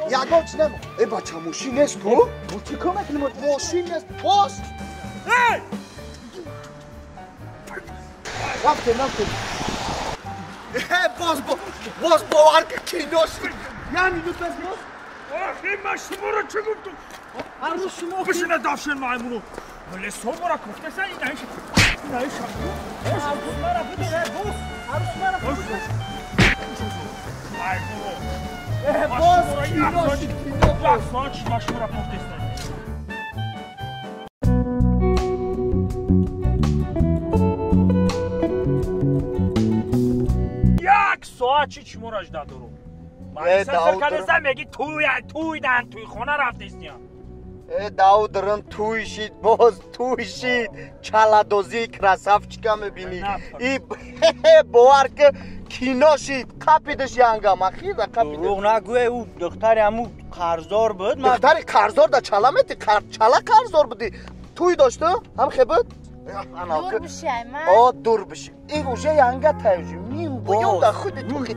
یگان چی نمو ای بچه موشی نیست تو؟ چی کار میکنی موشی نیست باز رفتیم باز باور که کیناش یه مینوت بس باز آخی من شما رو چه گفتم؟ هر روز شما بشینه داشتن مایمونو ولی صبح را کفته سن این نایش هر روز مرا بدونه بوس هر روز مرا بدونه باز کیناشی باز چی ماشون را کفته سن یک ساعت چی موراج دادورو من سر کردستم میگی توی خونه رفتیستیم داودرم توی شید باز توی شید چالادوزی کراسافچیکا میبینی ای باور که کینا شید قپیدش ینگم اخیزا قپیدش دروغ نگوی او دختری همون قرضدار بود دختری قرضدار دا چالا میتی چالا قرضدار بودی توی داشته هم خیبت دور بشی دور بشی این اوشه ینگه تایجی میم بگیم دا خودی توی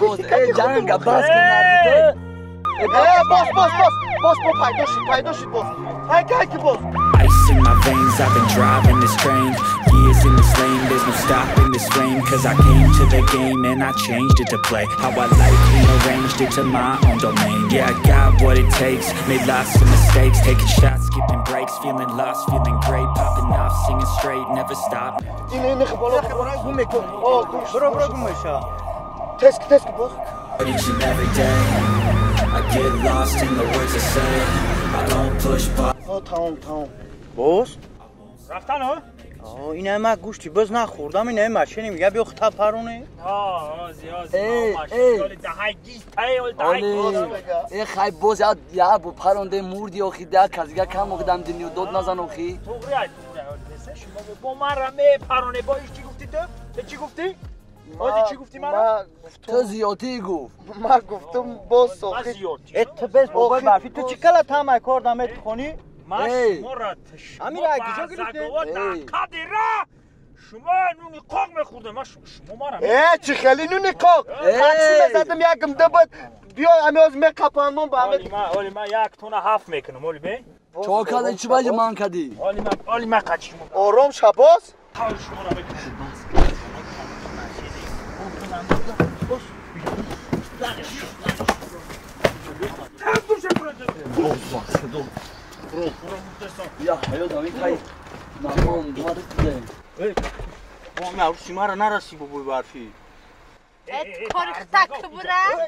باز جنگه باز که ندیده باز پیداشید باز هکی باز Ice in my veins, I've been driving this train years in this lane, there's no stopping this flame cause I came to the game and I changed it to play how I like, rearranged it to my own domain yeah, I got what it takes, made lots of mistakes taking shots, skipping breaks, feeling lost, feeling great popping off, singing straight, never stop تسک باز Each and every day I get lost in the words I say I don't push by. تمام باز رفتن ها؟ این همه گوشتی باز نخوردم این همه چه نمیگه بیا خطا پرونه زیاد ای خیلی باز یا با پرونده موردی آخی ده کزیگه کم آخیدم دنیو داد نزن آخی شما با من رمه پرونه با ایش چی گفتی تو؟ چی گفتی؟ آزی چی گفتی من؟ تو زیادی گفت من گفتم باز ساخی ات بس بابای برفی تو چی کلا تمه کردم ات خونی؟ من شما را تشما امیر اگیجا گرفته؟ نکدی را شما نونی قاق میخوردم شما ما را چی خیلی نونی قاق تاکسی بزدم یکم دبت بیا امیاز میقپانمون با همه اولی من یک تونه 7 میکنم اولی بی چا کدی چی باید من کدی؟ اولی من قچیم آرام شباز حال شما را بکنم یا حیات همین خیلی نمان دوباره کده با همه عروسی ما را نرسی بابای برفی ات کرختک برا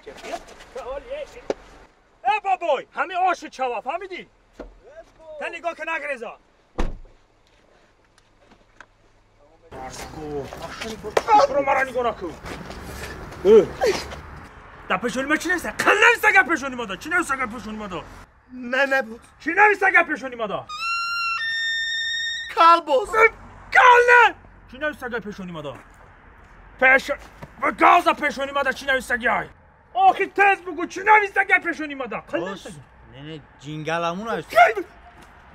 ای بابای همه آش چوا فهمیدی؟ تا نگاه که نگریزا برو مرا نگاه نکو دا پشونی ما چی نویسته؟ کل نویسته گه پشونی ما دا چی نویسته گه پشونی ما دا؟ نه بود چی نویسته گه پشونی ما دا؟ کال باز کال نه چی نویسته گه پشونی ما دا؟ و گاز پشونی ما دا چی نویسته گه های؟ آخی تیز بگو چی نویسته گه پشونی ما دا؟ کل نویسته گه؟ نه جینگلمون نویسته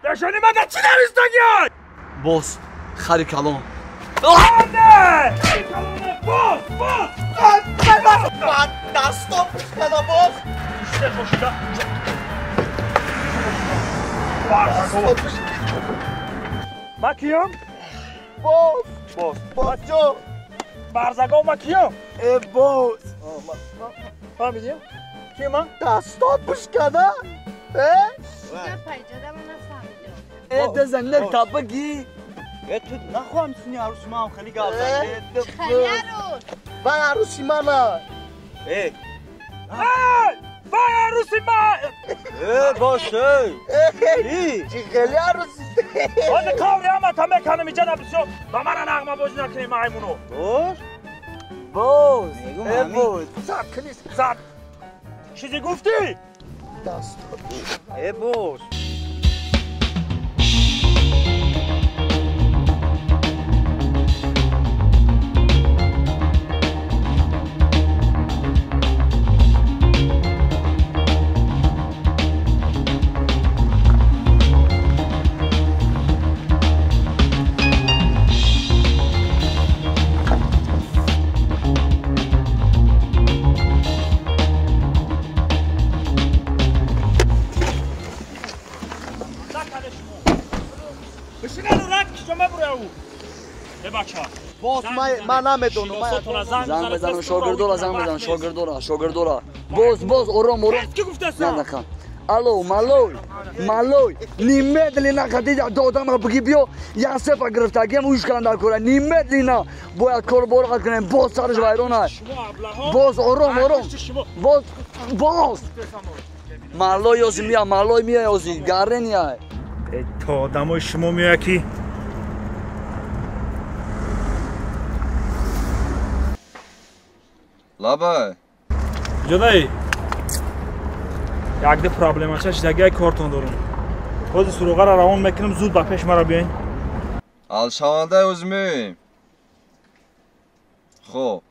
پشونی ما دا چی نویسته گه های؟ باز خری کلام نه کلامه باز دستم بشکده باز بیشتر باشیده ما کیم؟ باز جو برزگاه ما کیم؟ باز فهمیدیم؟ کیم من؟ دستات بشکده پیجاده من نفهمیدم دزنه تابگی تو نخواهم سنی عروسی ما هم خیلی گاز خیلی عروس وای عروسی من وای عروسی من باشه چی خیلی عروسی آن کامری هم تا میکنم اینجا نبسیو و من نغمه بازی نکنیم مایمونو باز زد کنیست زد چیزی گفتی؟ دستات باز باز من نمیدونم زنگ بزنم شاگردورا باز آرام نه نکن الو مالوی نیمه دلی نکردی دادم بگی بیا یک سفر گرفتگی هم اوش کندر کنه نیمه دلی نه باید کار بارقت کنیم باز سرش ویرانه باز آرام باز مالوی یازی میای یازی گره نیای تا آدمای شما میای کی؟ لابای جدایی یک ده پرابلم هست چیزایی کارتون دارم باز سروغه را روان میکنم زود با پیش مرا بیاین حال شونده اوزمیم خوب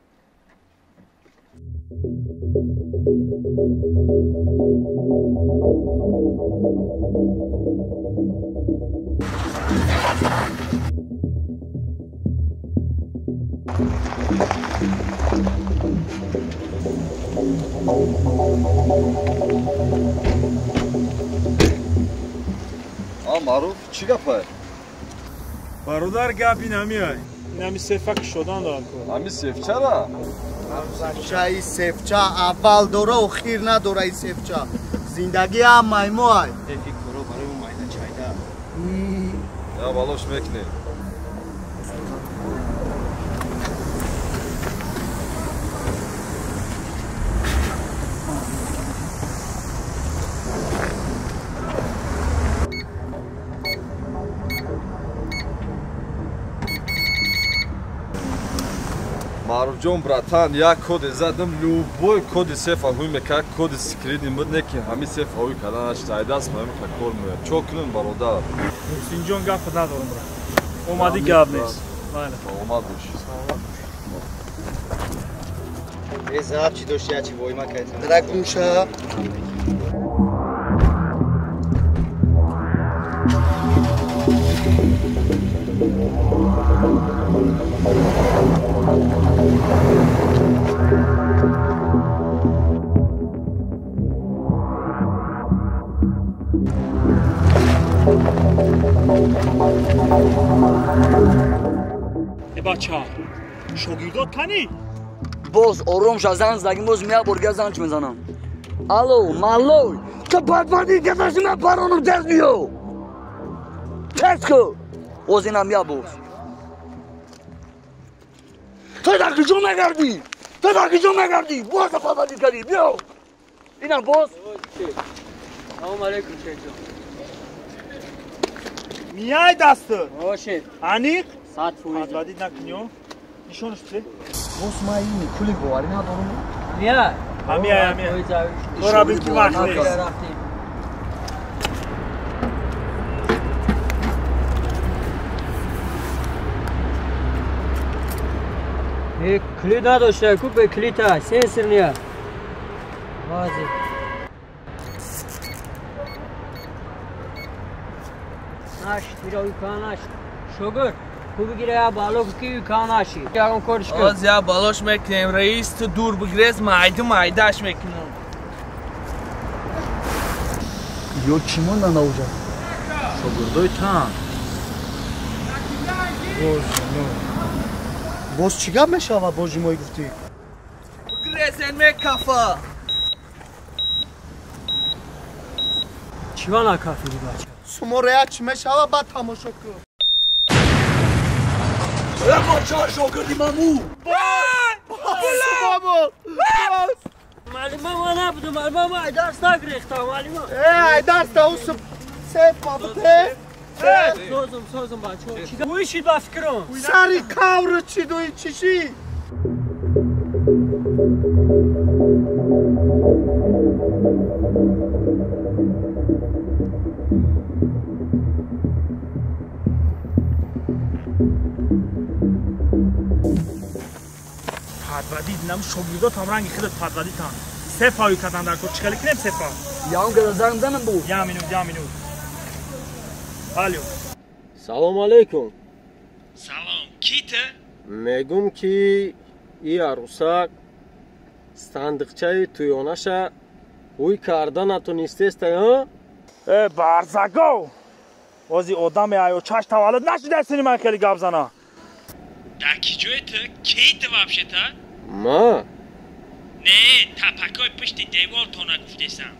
معروف چی گپه؟ برادر گپی نمیای این همی سفک شدن دارم کن همی سفچه را؟ ای سفچه اول دوره و خیر نداره ای سفچه زندگی هم مایمو های فکر کرو برای اون مایده چایده یا بالاش میکنی Маруф братан, як коди задам, любой коди сефаҳуй мекард, коди секретни буд, не ки ҳами сефаҳуй карданаш зайдаст, маҳим кор меяд. Чо кунем бародар? Муҳсинҷон гап надорам брат. Омади гап нест. Майли. Омад бош. Зап чӣ дошти ачи войма кайдам. Дак гӯша. бача шогирдот тани боз ором ша зан задагим боз мия борга занч мезанам алло малой то бадбади гадаш ме паронум дез биё теско боз инам мия боз то дакиҷо мегарди боз бадбади кади биё инам боз салом алейкум шейхҷон мияй дасту бошед аниқ 100% бадбади накунё нишонаш чӣ боз ма ин пули боварӣ надорам мияй амияй тора билки вақт нест клит надошта купе клита сенсорния вази наш тирои канаш шогир кубигира я балок ки канаши ягон кориш кар оз я балош мекунем раис ту дур бигирез майдаш мекунем ё чимона наужа шогирдои тан боз чӣ гап мешава божи мой гуфтӣ бигирезен мекафа чивана кафири бача суморея чӣ мешава бад тамошо кун бача шогирди маму малима ма набуду малима ма дарс нагирехтам малима дарс таусу сеф бабуте созум бачо уишид ба фикрам сари кавру чидуи чиши падвади динам шогирдотам ранги худат падвадитан сефаҳои кадан дар кор чикали кунем сефа ям гада занг занам бу я минут алё салом алейкум салом кита мегум ки и арусак сандиқчаи туёнаша ӯй карда натонистеста барзаго ози одаме аёчаш таваллуд нашидаистини ман хеле гап зана дар ки ҷоята кита вабшета ма не тапакои пушти девор то нагуфтесам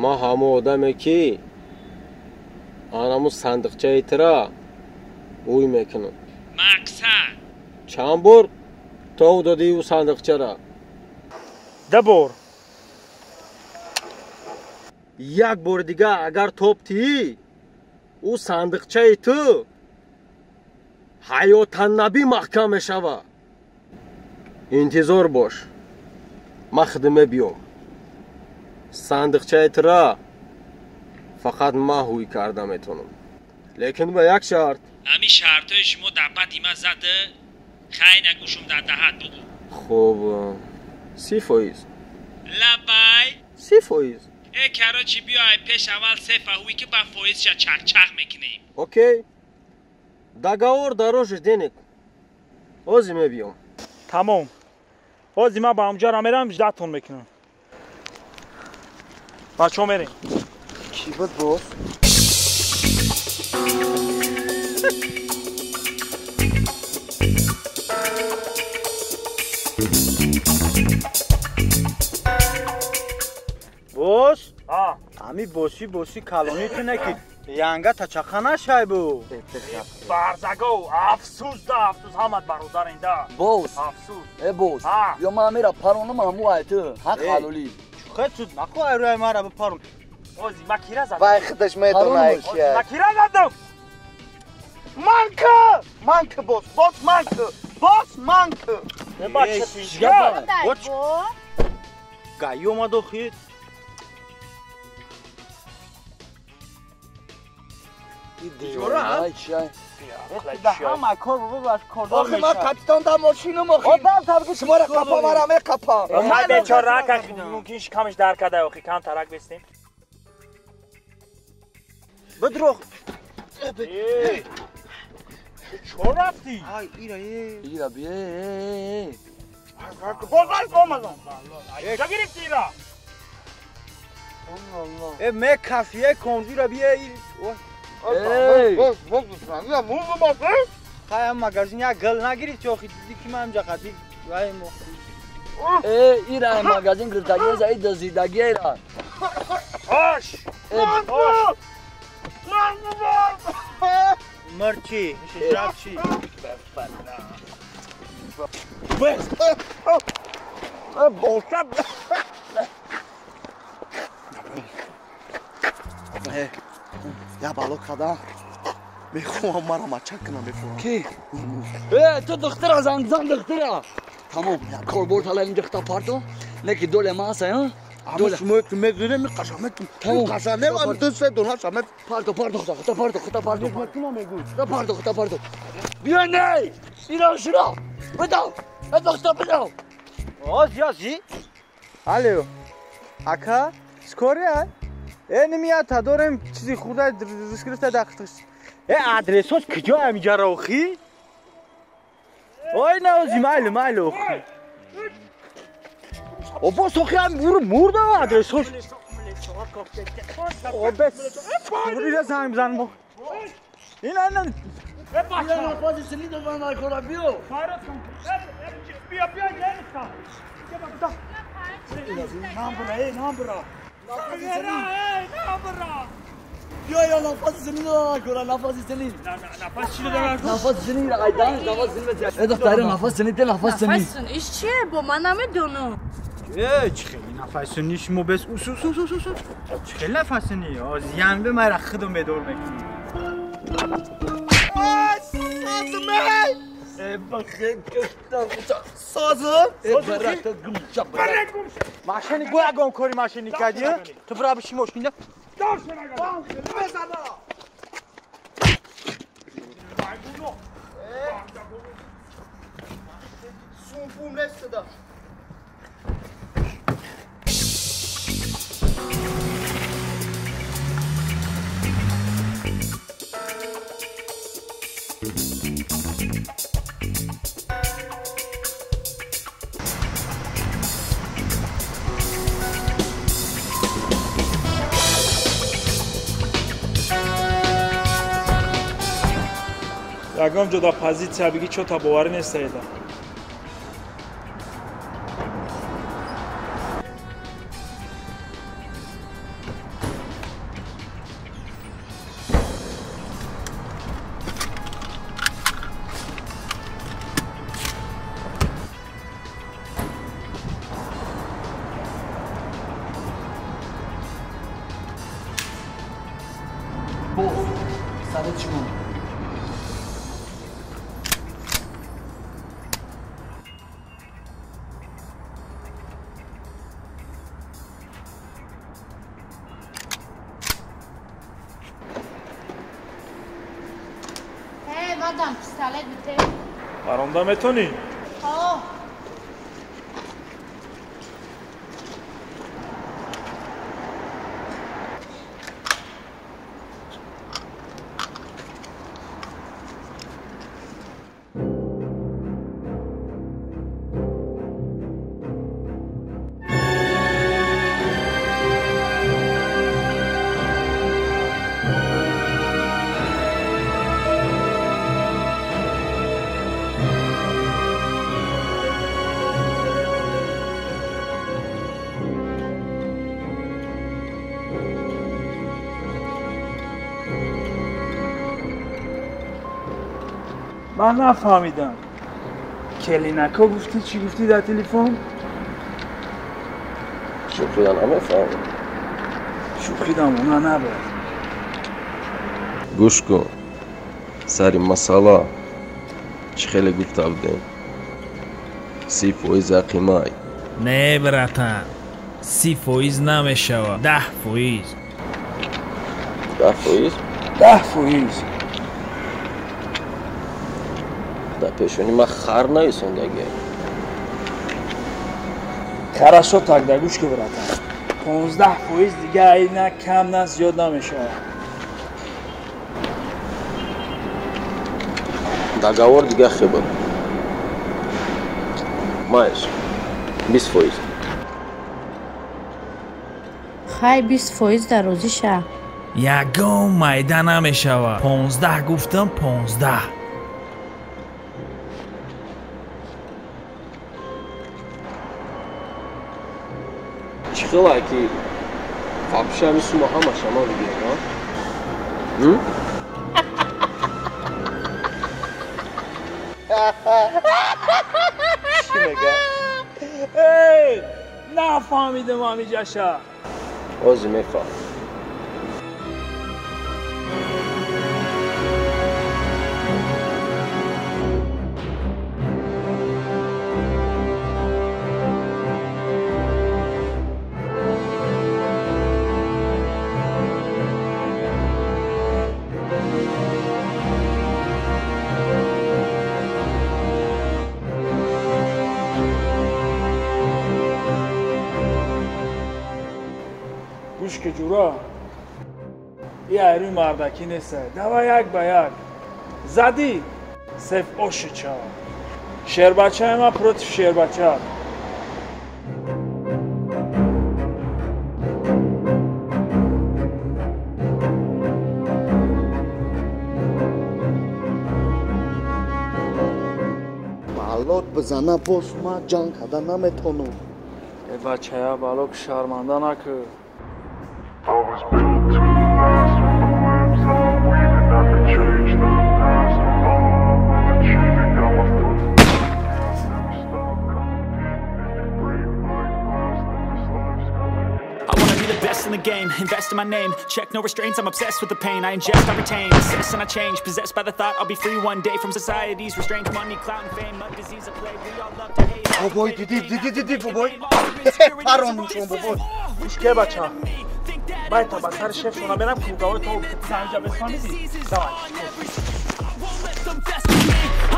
ма ҳамо одаме ки анамо сандиқчаитира ӯй мекунам мақсад чанд бор тов додии ӯ сандиқчара да бор як бори дига агар топтии ӯ сандиқчаи ту ҳаётаннабӣ маҳкам мешава интизор бош ма хидме биём сандиқчаитира фақат ма ҳуй карда метонам лекин ба як шарт ҳами шартҳои шумо дар бади ман зада хай нагӯшум дар даҳат буду хуб 30% лабай 30% карочи биёй пеш аввал сефаҳуи ки ба фоизша чахчах мекунем окей договор дорожи денег ози мебиём тамом ози ман ба ҳамҷара мерам ждатон мекунам бачаҳо мерем чӣ буд боз боз ҳами боси калониту наки янга тачақа нашай бу барзаго афсӯс да афсӯс ҳамат бародаринда боз афсӯс боз ё ман мера паронам ҳаму айту ҳақ ҳалолӣ чухетсуд нако айруай мара бипарон ози ма кира задам вай худаш медонай ки ма кира задам манка боз манка باس من که نه بچه پیشگاه Дай бо. گایی اومد و خید ده همه کار رو باش کردار آخه من کپیتان در ماشینم آخی شما را کپا مرا می کپا ما بیچاره که ممکن کمش در کده آخی کم ترک بستیم بدروخ چون رفتی؟ ایرا بیه بازار کاملا چه گرفتی ایرا؟ می کافیه کندی را بیه خواهی مگرزین یک گل نگیرید چه آخی دیدی که من همجا قدی وای مخی ایرا مگازین گرتاگی زایی دزیدگی ایرا آش مرچی شجاب چی یا بالو کدا میخوام مرا مچک کنم بفرم کی؟ تو دختر زن دختر تمام کاربرد حالا اینجا خطا پارتو نکی دوله ماسه ها دوله شما که میگیره میقشمت میقشنه و تو سه دونا شمت پارتو بیا نه اینا شرا بدو دختر بدو آز یازی الو اکا سکوره نمیاد تا دارم چیزی خورده ریسکرفته داختش ادرسوش کجا همینجا روخی اوی نوزی مایلو اخی او با سوخی هم مرده و ادرسوش او بس سکوری را زنگ بزن ما این بیا نفاذی سلی دو من نایکورا بیو بیا گرفتم نام برا بیا یا نفاذی سلی دو نایکورا نفاذی سلی نفاذ چی دارم نفاذ سلی را قایدان نفاذ سلی دختره نفاذ سلی ته نفاذ سلی نفاذ سلی ایش چیه با من نمیدونم چه خیلی نفاذ سلیش مو بس چه خیلی نفاذ سلی از یم به مرا خودم بدور میکنی سازم ماشینی گویا گم کاری ماشینی کردی تو برای بشی ماشین ده سونفوم نسته ده ягон ҷода позитсия биги чо та боварӣ нестаеда سرت چیمون مادام پیستالت بده баронда метонӣ من نفهمیدم کلینکا گفتی چی گفتی در تلفن؟ شوخی همه فهم شوخی دم اونا نباید گوش کن سری مسئله چی خیلی گفته بودیم 30% قیمای نه براتن 30% نمیشود 10%. 10%؟ در پیشونی من خر نیستندگی. Хорошо тогда, гуш ки братан. 15% دیگه اینا کم نه زیاد نمیشه. договор دیگه خبر. ماش 20%. خای 20% در روزی شه. یگان مایده نمیشود 15 گفتم 15. چیخلا که вообще همین سوما همه شما بگیرم چی میگه؟ ای نفهمیدم همی جاشا اوزی میفهم گوش که جورا یه ایروی مردکی نیسته دوا یک با یک زدی سیف اوشی چا شیر بچه ما پروتیف شیر بچه بالات بزنه باز ما جان کردن نمیتونم ای بچه ها بالو که شرمنده نکن In the game, invest in my name. Check no restraints, I'm obsessed with the pain. I ingest, I retain, assess and I change. Possessed by the thought I'll be free one day from society's restraints. Money, clout and fame, a disease, a plague. We all love to hate. Oh boy, didi, boy. Paron شون بابا. که بچه ها باید تا بسر شف شونا برم کوگاوه تو سنجا بسانیدی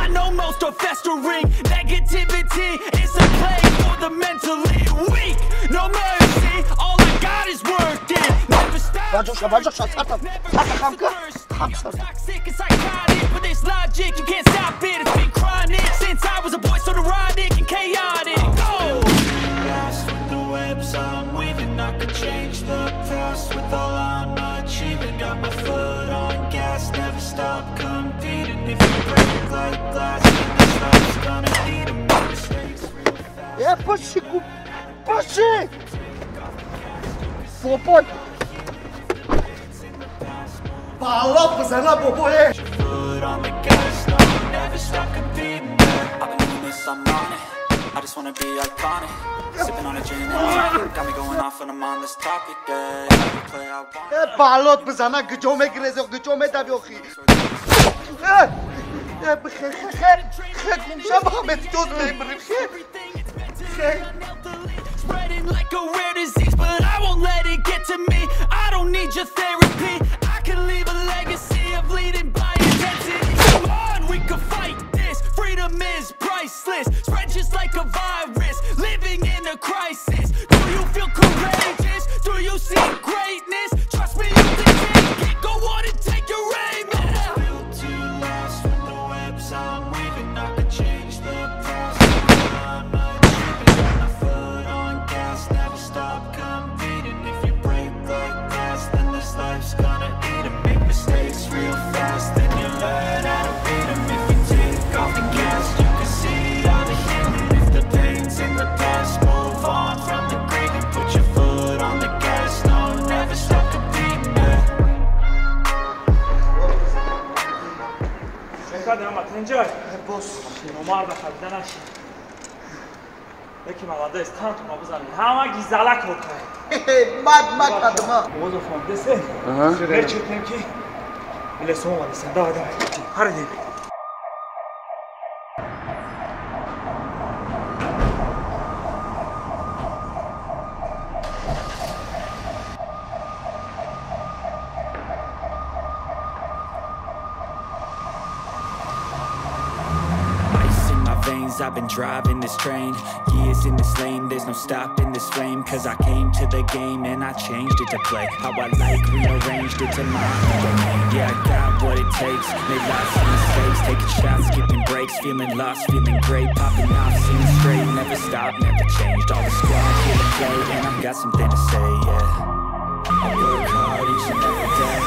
I know most are festering. Negativity is a plague for the mentally weak. No mercy, all I got is working. Never stop. Toxic and psychotic, but there's logic. You can't stop it. It's been chronic since I was a boy, so neurotic and chaotic. Go. With the webs I'm weaving, I could change the past with all I'm achieving. Got my foot on gas, never stop competing. If you break like glass, then this life's gonna need a more mistakes. Yeah, push it. Boy. بالات بزنه بابا Foot on the gas, no, never stop competing. I've been doing this, I'm on it. I just wanna be iconic. Sipping on a gin and tonic. Got me going off when I'm on this topic. Play I want. بالات بزنه گجو میگرزه گجو میدوی آخی خیلی گمشم همه دوز میبریم Spreading like a rare disease, but I won't let it get to me. I don't need your therapy. I can leave a legacy of leading by intensity. Come on, we can fight this. Freedom is priceless. Spread just like a virus. Living in a crisis. Do you feel courageous? Do you see greatness? Trust me, you can take it. Go on and take your aim. Built to last with the webs I'm weaving. I could change the past. I'm achieving. Got my foot on gas. Never stop competing. If you break like glass, then this life's gonna eat 'em. Make mistakes real fast, then you learn how to beat 'em. If you take off the gas, you can see all the healing. If the pain's in the past, move on from the grave and put your foot on the gas. No, never stop competing. شکر اما تنجای بس نمار بخوابیده نشی یکی مواده است تن تو ما بزنید همه گیزلک رو کنید مد کدما موضوع فاندسه نرچه تنکی بله سوم آدستن داره هر دیم years I've been driving this train. Years in this lane, there's no stopping this flame. Cause I came to the game and I changed it to play how I like, rearranged it to my own domain. Yeah, I got what it takes, made lots of mistakes, taking shots, skipping breaks, feeling lost, feeling great, popping off, seeing straight, never stopped, never changed. All the squad here to play and I've got something to say, yeah. I work hard each and every day,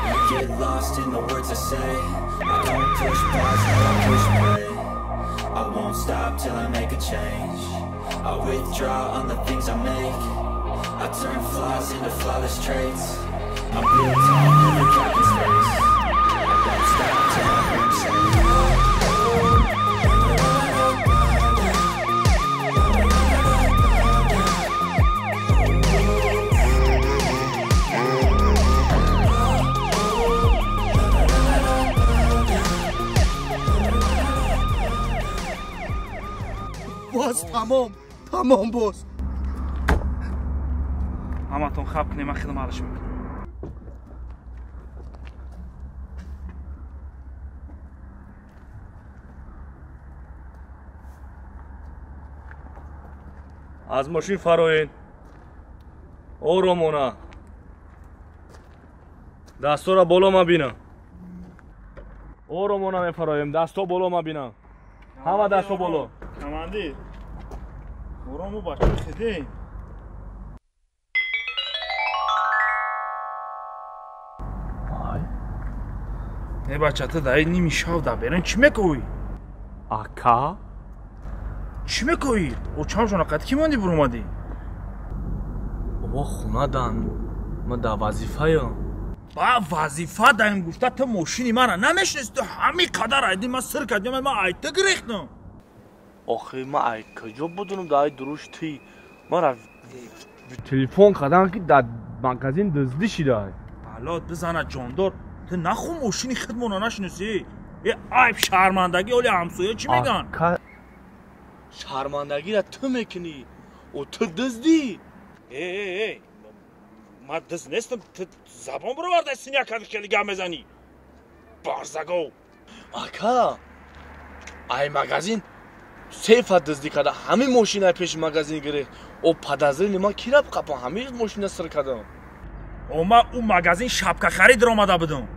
I get lost in the words I say. I don't push pause, no I push play. I won't stop till I make a change. I withdraw on the things I make. I turn flaws into flawless traits. I build tall, never drop in space. I won't stop till I hear 'em say. باز تمام باز همتون خب کنیم من خدمتش میکنم. از ماشین فراین آرامانه دستا را بالا مبینم آرامانه میفرایم دستا بالا مبینم همه دستا بالا کماندیر برامو بچه خیده نه بچه تا دایی نیمی شاو دا برن چی میکوی؟ اکا؟ چی میکوی؟ او چم شونا قد کی ماندی برو مادی؟ بابا خونه دن ما دا وظیفه هم با وظیفه دایم گفته تا ماشینی من نمیشنست تو همی قدر ایدی من سر کردیم من ایتا گریختم آخه من ای کجا بدونم دا ای درشتی من را تلفن کردم که دا مگزین دزدی شده بلاد بزنه جاندار تو نخون ماشینی خودمونه نشنسی ای عیب شرمندگی اولی همسویه چی میگن؟ شرمندگی را تو میکنی و تو دزدی ای من دزد نیستم تو زبان برو برده سینیا کدی که دیگه میزنی بارزگو اکا ای مگزین سیفت دزدی کرده همه ماشینه پیش مگزین گره او پدازری ما کی را بقبا همه ماشینه سر کردم او ما اون مگزین شبکه خرید را آمده بدم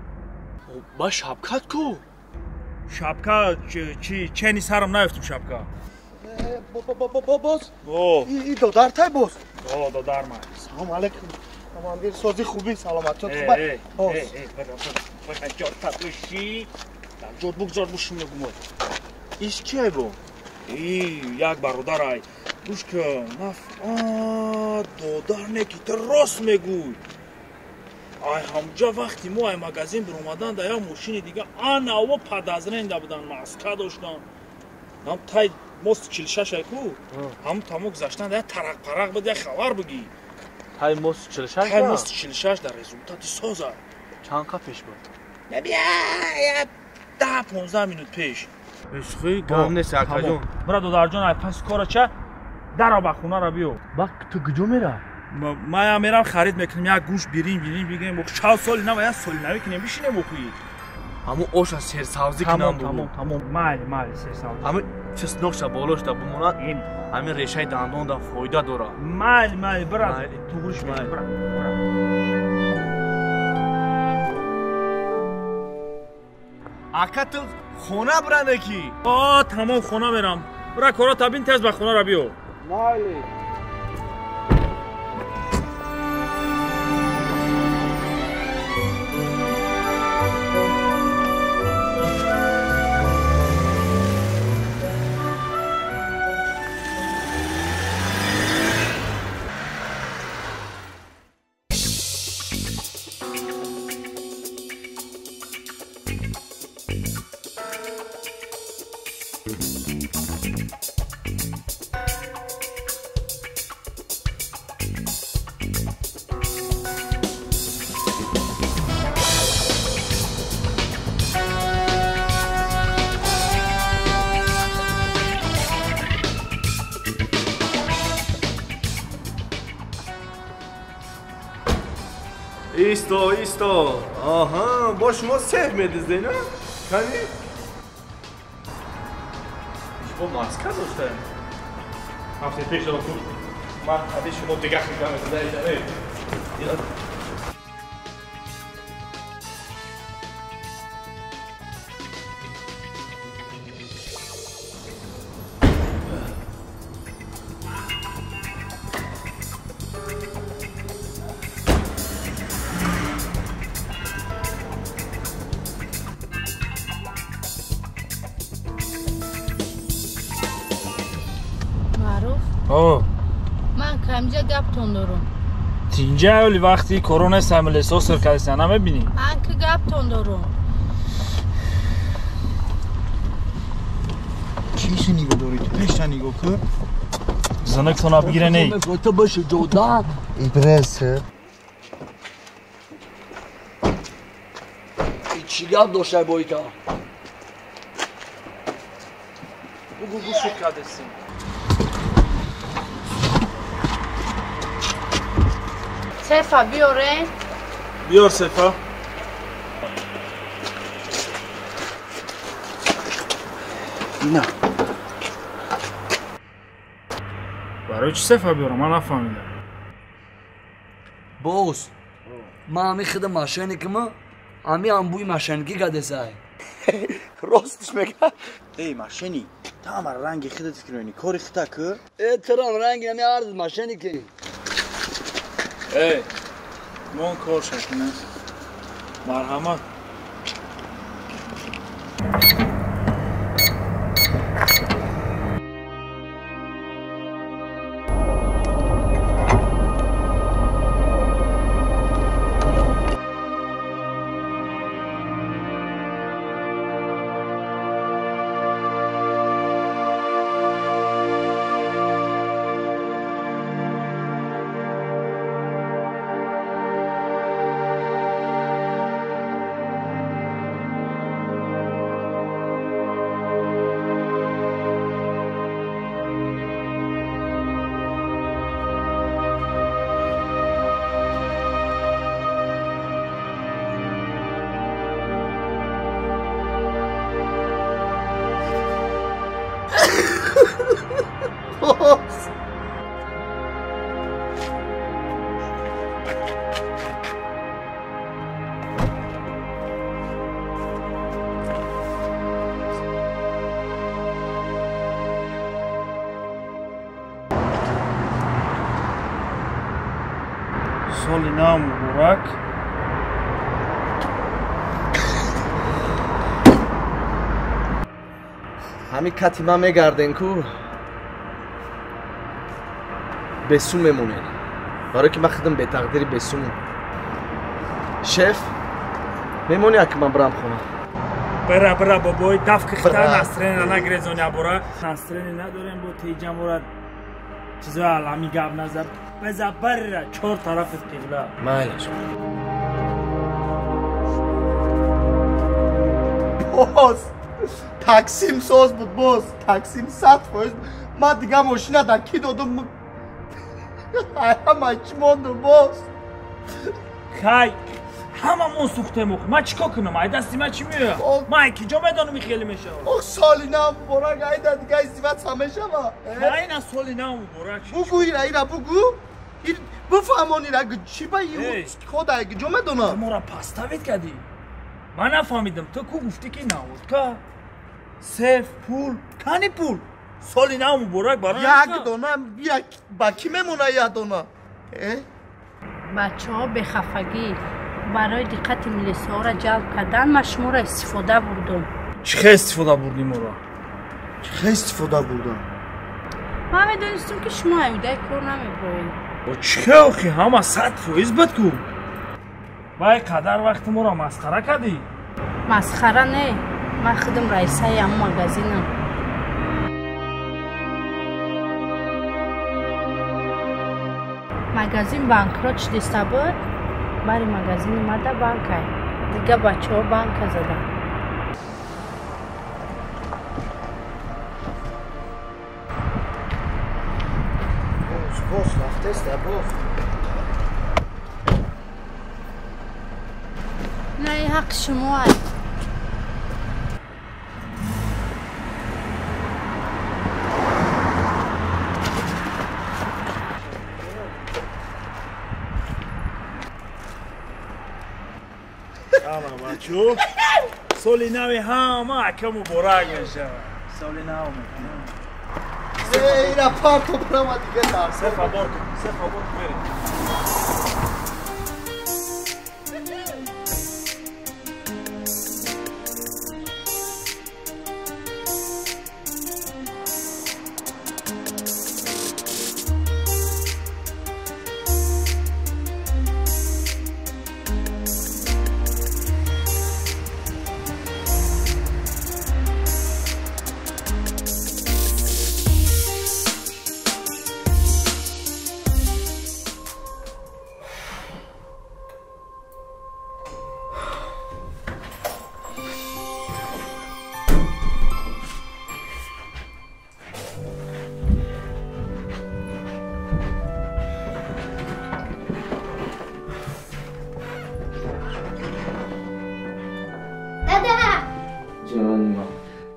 با شبکت کو؟ شبکه چه سرم نیفتم شبکه باز ای دادر تای باز دادر من سلام علیکم کماندیر سازی خوبی سلامت تو خوبه بگم جار تطوشی جار بگذار بوشم نگمون ایش کیه بو؟ ای یک برادر ای گوش که دادر نکی تو راست میگوی ای همجا وقتی ما ای مگزین بر اومدن در یک ماشین دیگه آنا و پدازرنده بودن ماسکه داشتن هم تای مست 46 ای کو هم تمام گذاشتن در ترق پرق بده خبر بگی تای مست 46 تای مست 46 در رزولتاتی سازه چند که پیش بود؟ نبیا 10-15 مینوت پیش عشقی گم نیست اکجون برا دادر جان ای پس کارا چه در با خونه را بیو با تو کجا میره؟ ما میرم خرید میکنیم یک گوش بریم بگیم 4 سال نه یا سال نوی کنیم بشینیم بخویی همون اوشا سرسازی کنم تمام مال سرسازی همون چسنوکشا بالاش دا بموناد همین ریشه دندان دا فایده داره مال برا تو گوش میکنیم برا اکا تو خونه برنده کی؟ تمام خونه میرم برا کارا تبین تز به خونه را بیو مالی ایستا آها با شما سه میدیزده نه؟ کنی؟ خب ماسکه دوسته هفته پیش رو تو من حدیث شما دیگه خیلی داره من کمجا گپتون دارم اینجا ولی وقتی کرونا سملسو سرکستان هم ببینی من که گپتون دارم چیشی نگاه داری تو پیشتا نگاه که زنک تو نبگیره نی تو باشه جودا ایبرسه چی گپ داشته بایی که بگو شد کردستیم سیفا بیاره بیار سیفا اینا برای چی سیفا بیارم من نفهمیدم باز ما همی خود ماشینی که ما همی هم بوی ماشینگی گده سای راستش میگه ای ماشینی تا همه رنگی خودت کنی کاری خطا که ای ترام رنگی همی عرض ماشینی که ای من کار شکنه مرحمت سالی نام مبارک همین کتیما میگردن کو بسوم میمونه برای که من خودم به تقدیری بسوم شف میمونه که من برم خونه برا بابای دفک خطا نسترین نگریزونی برا نسترین نداریم با تیجم برا چیزا علامی گب نظر بزا برا چهار طرف قبله مایلش باز تقسیم ساز بود باز تقسیم 100% من دیگه ماشینه در کی دادم همه چی ماندم باز خی همه من سوخته مخ من چیکار کنم ای دستی من چی میره من کی جا میدانم خیلی میشه سالی نام مبارک ای در دیگه ازدیوت همیشه ما این سالی نام مبارک بگو اینا بگو بفهمونی را چی با این خود اگه جا میدانم ما را پستاوید کردی من نفهمیدم تو کو گفتی که نبود که سیف پول کنی پول سالی نام مبارک برای یک دونم یک با کی میمونه یک دونه بچه ها به خفگی برای دقت ملیسه ها را جلب کردن من شما را استفاده بردم چه استفاده بردی ما را؟ چه استفاده بردم؟ من میدونستم که شما ایده کار نمیبرید با چه آخی همه 100% بد کو بای قدر وقت ما را مسخره کردی؟ مسخره نه من خودم رئیسه همه مگزینم مگزین بانکروچ دیسته بود برای مگزین اومده بانک دیگه بچه ها بانک زدن باز رفته است باز نه این حق شما هست بچو سال نوی همه اکا مبارک بشه سال نو میکنم اینا پارتو برام دیگه دار سه خبر بریم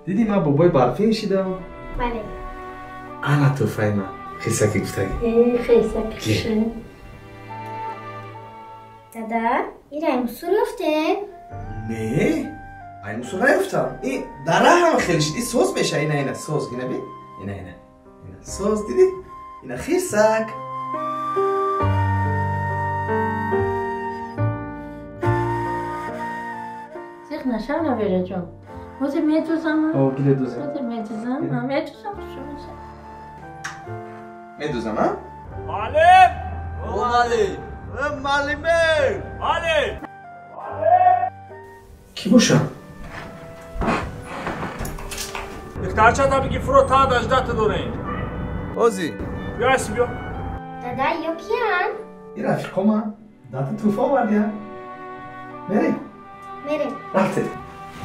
دیدی من بابای برفی نشیدم؟ بله انا توفای من خیسکی گفتگی خیسکی دادا این رایموسو رفته؟ نه رایموسو نیفتم این داره همه خیلی شد این سوز بشه اینه سوز اینه بی اینه سوز دیدی؟ اینه خیسک سیخ نشم نبیره جون موزه میدوزم ها؟ گیله دوزم موزه میدوزم شو میشه میدوزم ها؟ معلم معلمه معلم کی باشم؟ دخترچه تا بگی فرو تا داشته دوره این اوزی بیا اسم بیا دادا یو کیان؟ این رفیقا من داده توفا بردیم میری؟ میریم رفته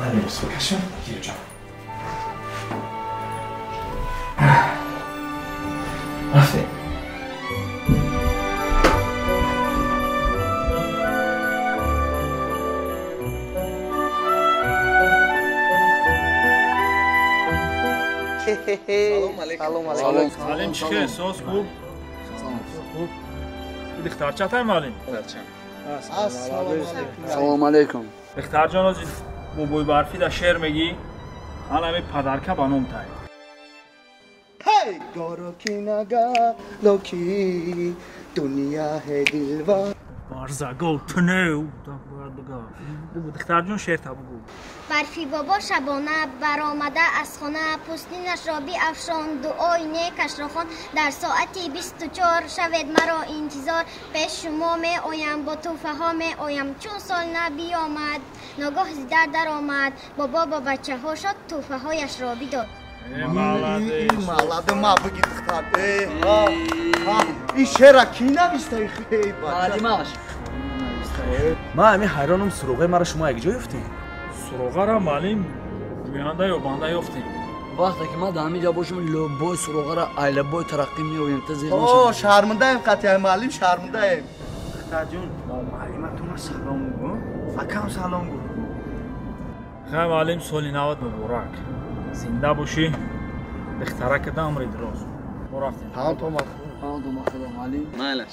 من نمیست بکشم گیر جان رفته سلام معلم چیه سوز خوب خوب دخترچه تا معلم سلام علیکم دختر جان از بوبوی برفی در شعر میگی حالا همی پدرکه بانوم تایی هی گارو کی نگا لوکی دنیا ہے دلوا بارزاگو تنو بگو دختر جان شعر تا بگو برفی بابا شبانه برآمده از خانه پوستینش را بیافشاند دعای نیکش را خواند در ساعتی 24 شود مرا انتظار پیش شما می آیم با توفه ها می آیم چون سال نبی آمد ناگاه در آمد بابا با بچه ها شد توفه هایش را بیداد مالده ما بگی دختر این شعر کی نوشته خیلی معلمش من همین حیرانم سروغه مرا شما یک جا یفتیم سروغه را معلم گوینده یا بانده یفتیم وقتی که ما در همینجا باشیم لبای سروغه را ایل بای ترقی می‌آوریم تا زیر اوه شرمنده ایم قطعی معلم شرمنده ایم دختر جون معلم تو ما سلام گو فکرم سلام گو خیلی معلم سالی 90 مبارک زنده باشی دخترک دامری دراز ما رفتیم هم تو مخلوق معلم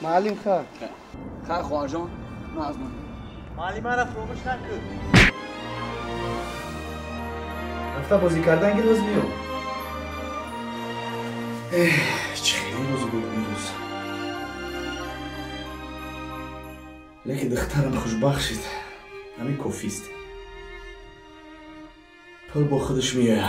معلم خیر خیر خواهر جان نه از من معلم را فرومش نکن رفته بازی کردن که روز میو چه خیلی روز بود این روز لیکن دخترم خوشبخت شد همین کافیست پل با خودش میه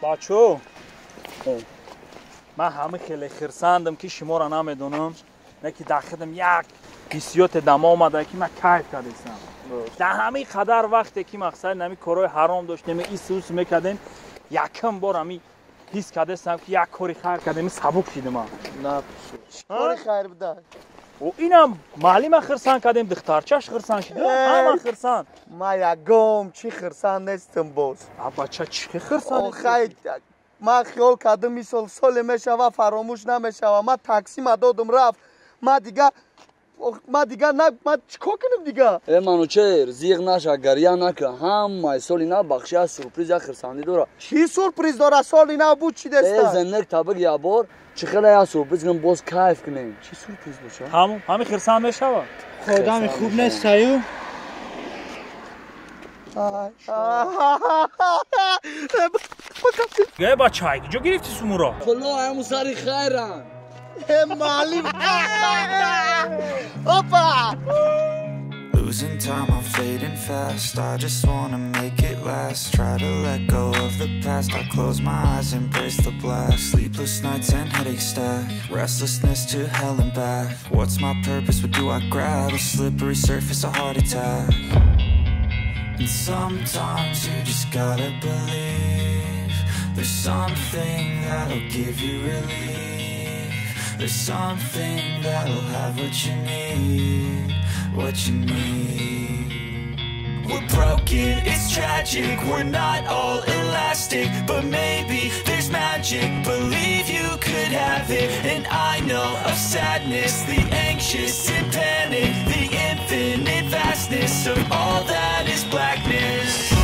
بچو من همه خیلی خرسندم که شما را نمیدونم نه که داخلم یک حسیات دم آمده که من کیف کردم در همه قدر وقتی که مقصد نمی کارهای حرام داشتیم این سوس میکردیم یکم بار همی حس کردم که یک کاری خیر کردم سبک شدم نه کاری خیر بده و اینم معلم خرسان کردیم دخترچش خرسان شد همه خرسان ما یکم چی خرسان نیستم باز بچه چی خرسان خیر ما خیال کردم این سال میشوه فراموش نمیشوه ما تاکسی ما دادم رفت ما دیگه نه ما چیکار کنم دیگه منوچهر زیغ نشه گریه نکه همه سالی نه بخشی سورپریز یا خرساندی داره چی سورپریز داره سالی نه بود چی دسته زنک تبگ یا بار چی خیلی یا سورپریز کنم باز کیف کنیم چی سورپریز باشه همه خرسان میشوه خودم خوب نیست تایو گه بچه های کجا گرفتی سومو را خلا همون سری خیرن معلم هوپا Losing time, I'm fading fast. I just wanna make it last. Try to let go of the past. I close my eyes, embrace the blast. Sleepless nights and headaches stack. Restlessness to hell and back. What's my purpose? What do I grab? A slippery surface, a heart attack. And sometimes you just gotta believe there's something that'll give you relief. There's something that'll have what you need. What you need. We're broken, it's tragic. We're not all elastic, but maybe there's magic. Believe you could have it. And I know of sadness, the anxious and panic, the infinite vastness of all that is blackness.